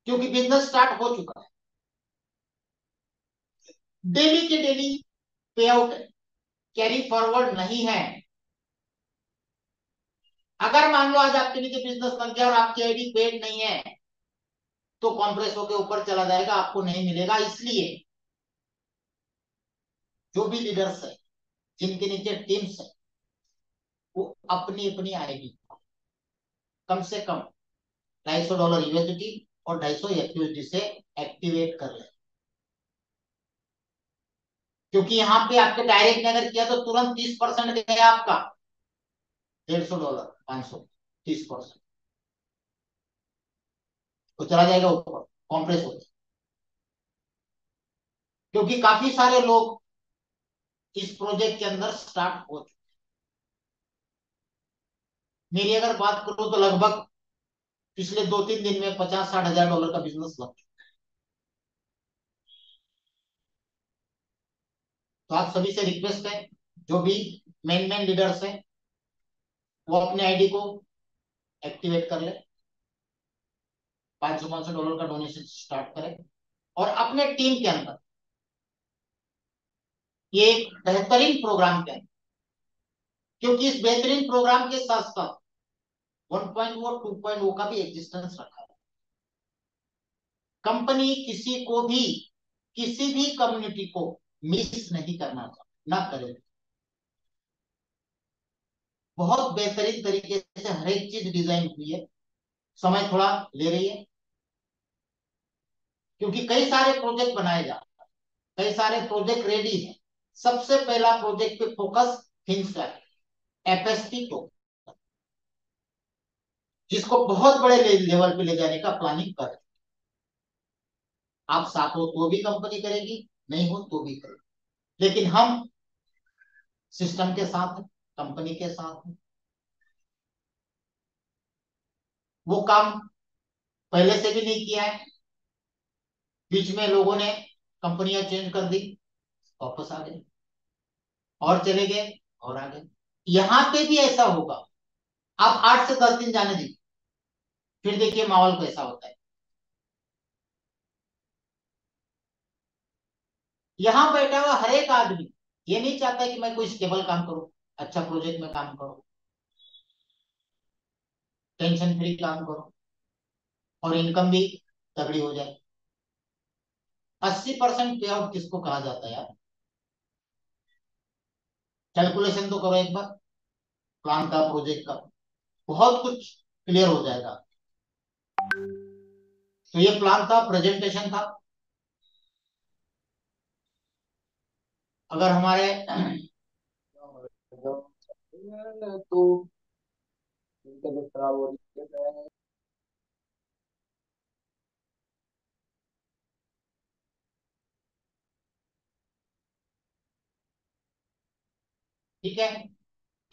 क्योंकि बिजनेस स्टार्ट हो चुका है, डेली के डेली पे आउट कैरी फॉरवर्ड नहीं है। अगर मान लो आज आपके नीचे बिजनेस बन गया और आपकी आईडी पेड नहीं है तो कॉम्प्रेस होकर ऊपर चला जाएगा, आपको नहीं मिलेगा। इसलिए जो भी लीडर्स है, जिनके नीचे टीम्स है, वो अपनी अपनी आईडी कम से कम $250 यूएसडी और 250 एफयूएसडी से एक्टिवेट कर ले, क्योंकि यहाँ पे आपके डायरेक्ट ने अगर किया तो तुरंत 30% गया आपका, $150, 500, 30% तो चला जाएगा ऊपर, कॉम्प्रेस हो जाएगा। क्योंकि काफी सारे लोग इस प्रोजेक्ट के अंदर स्टार्ट हो चुके। मेरी अगर बात करूं तो लगभग पिछले 2-3 दिन में $50-60 हजार का बिजनेस लग चुका। तो आप सभी से रिक्वेस्ट है, जो भी मेन मेन लीडर्स हैं वो अपने आईडी को एक्टिवेट कर ले, $500 का डोनेशन स्टार्ट करें, और अपने टीम के अंदर ये एक बेहतरीन प्रोग्राम के अंदर, क्योंकि इस बेहतरीन प्रोग्राम के साथ साथ 1.0 2.0 का भी एग्जिस्टेंस रखा है। कंपनी किसी को भी, किसी भी कम्युनिटी को मिस नहीं करना चाहती, ना करे। बहुत बेहतरीन तरीके से हर एक चीज डिजाइन हुई है, समय थोड़ा ले रही है, क्योंकि कई सारे प्रोजेक्ट बनाए जा रहे हैं, कई सारे प्रोजेक्ट रेडी है। सबसे पहला प्रोजेक्ट पे फोकस फिनस्टैक, एफएसपी को, जिसको बहुत बड़े लेवल पे ले जाने का प्लानिंग कर। आप साथ हो तो भी कंपनी करेगी, नहीं हो तो भी करेगी, लेकिन हम सिस्टम के साथ, कंपनी के साथ, वो काम पहले से भी नहीं किया है, बीच में लोगों ने कंपनियां चेंज कर दी, वापस आ गए और चले गए और आ गए। यहां पे भी ऐसा होगा। आप 8 से 10 दिन जाने दीजिए, फिर देखिए माहौल कैसा होता है। यहां बैठा हुआ हर एक आदमी ये नहीं चाहता कि मैं कोई स्टेबल काम करूं, अच्छा प्रोजेक्ट में काम करूं, टेंशन फ्री काम करूं और इनकम भी तगड़ी हो जाए। 80% पे आउट किसको कहा जाता है यार? कैलकुलेशन तो करो एक बार, प्लान का, प्रोजेक्ट का, बहुत कुछ क्लियर हो जाएगा। तो ये प्लान था, प्रेजेंटेशन था। अगर हमारे तो तबीयत खराब हो रही है। ठीक है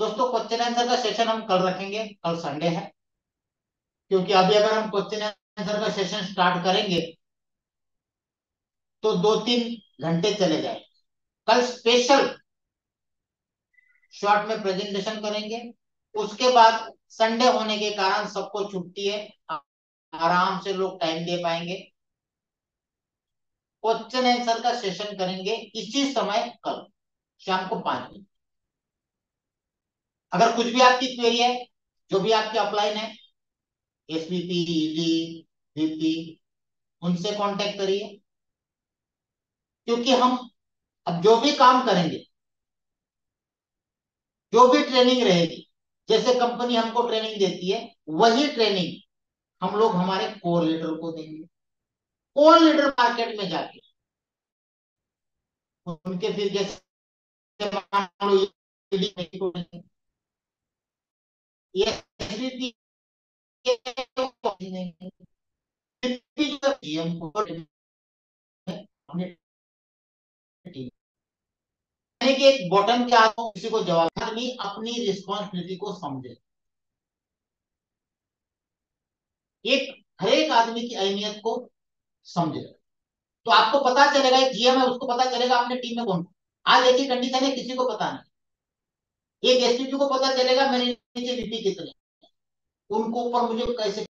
दोस्तों, क्वेश्चन आंसर का सेशन हम कल रखेंगे, कल संडे है। क्योंकि अभी अगर हम क्वेश्चन आंसर का सेशन स्टार्ट करेंगे तो 2-3 घंटे चले जाए। कल स्पेशल शॉर्ट में प्रेजेंटेशन करेंगे। उसके बाद संडे होने के कारण सबको छुट्टी है, आराम से लोग टाइम दे पाएंगे। क्वेश्चन आंसर का सेशन करेंगे इसी समय कल शाम को 5 बजे। अगर कुछ भी आपकी क्वेरी है, जो भी आपके अपलाइन है, एसवीपी, ईडी, वीपी, उनसे कांटेक्ट करिए। क्योंकि हम अब जो भी काम करेंगे, जो भी ट्रेनिंग रहेगी, जैसे कंपनी हमको ट्रेनिंग देती है, वही ट्रेनिंग हम लोग हमारे कोर लीडर को देंगे। कोर लीडर मार्केट में जाके उनके फिर जैसे मान लो ये SVP एक बॉटम के आगे किसी को जवाब, आदमी अपनी रिस्पॉन्सिबिलिटी को समझे। एक हर एक आदमी की अहमियत को समझे, तो आपको पता चलेगा, एक जीएम है उसको पता चलेगा अपने टीम में कौन। आज ऐसी कंडीशन है किसी को पता नहीं। एक एसपीपी को पता चलेगा मेरे नीचे वीपी कितने, उनको ऊपर मुझे कैसे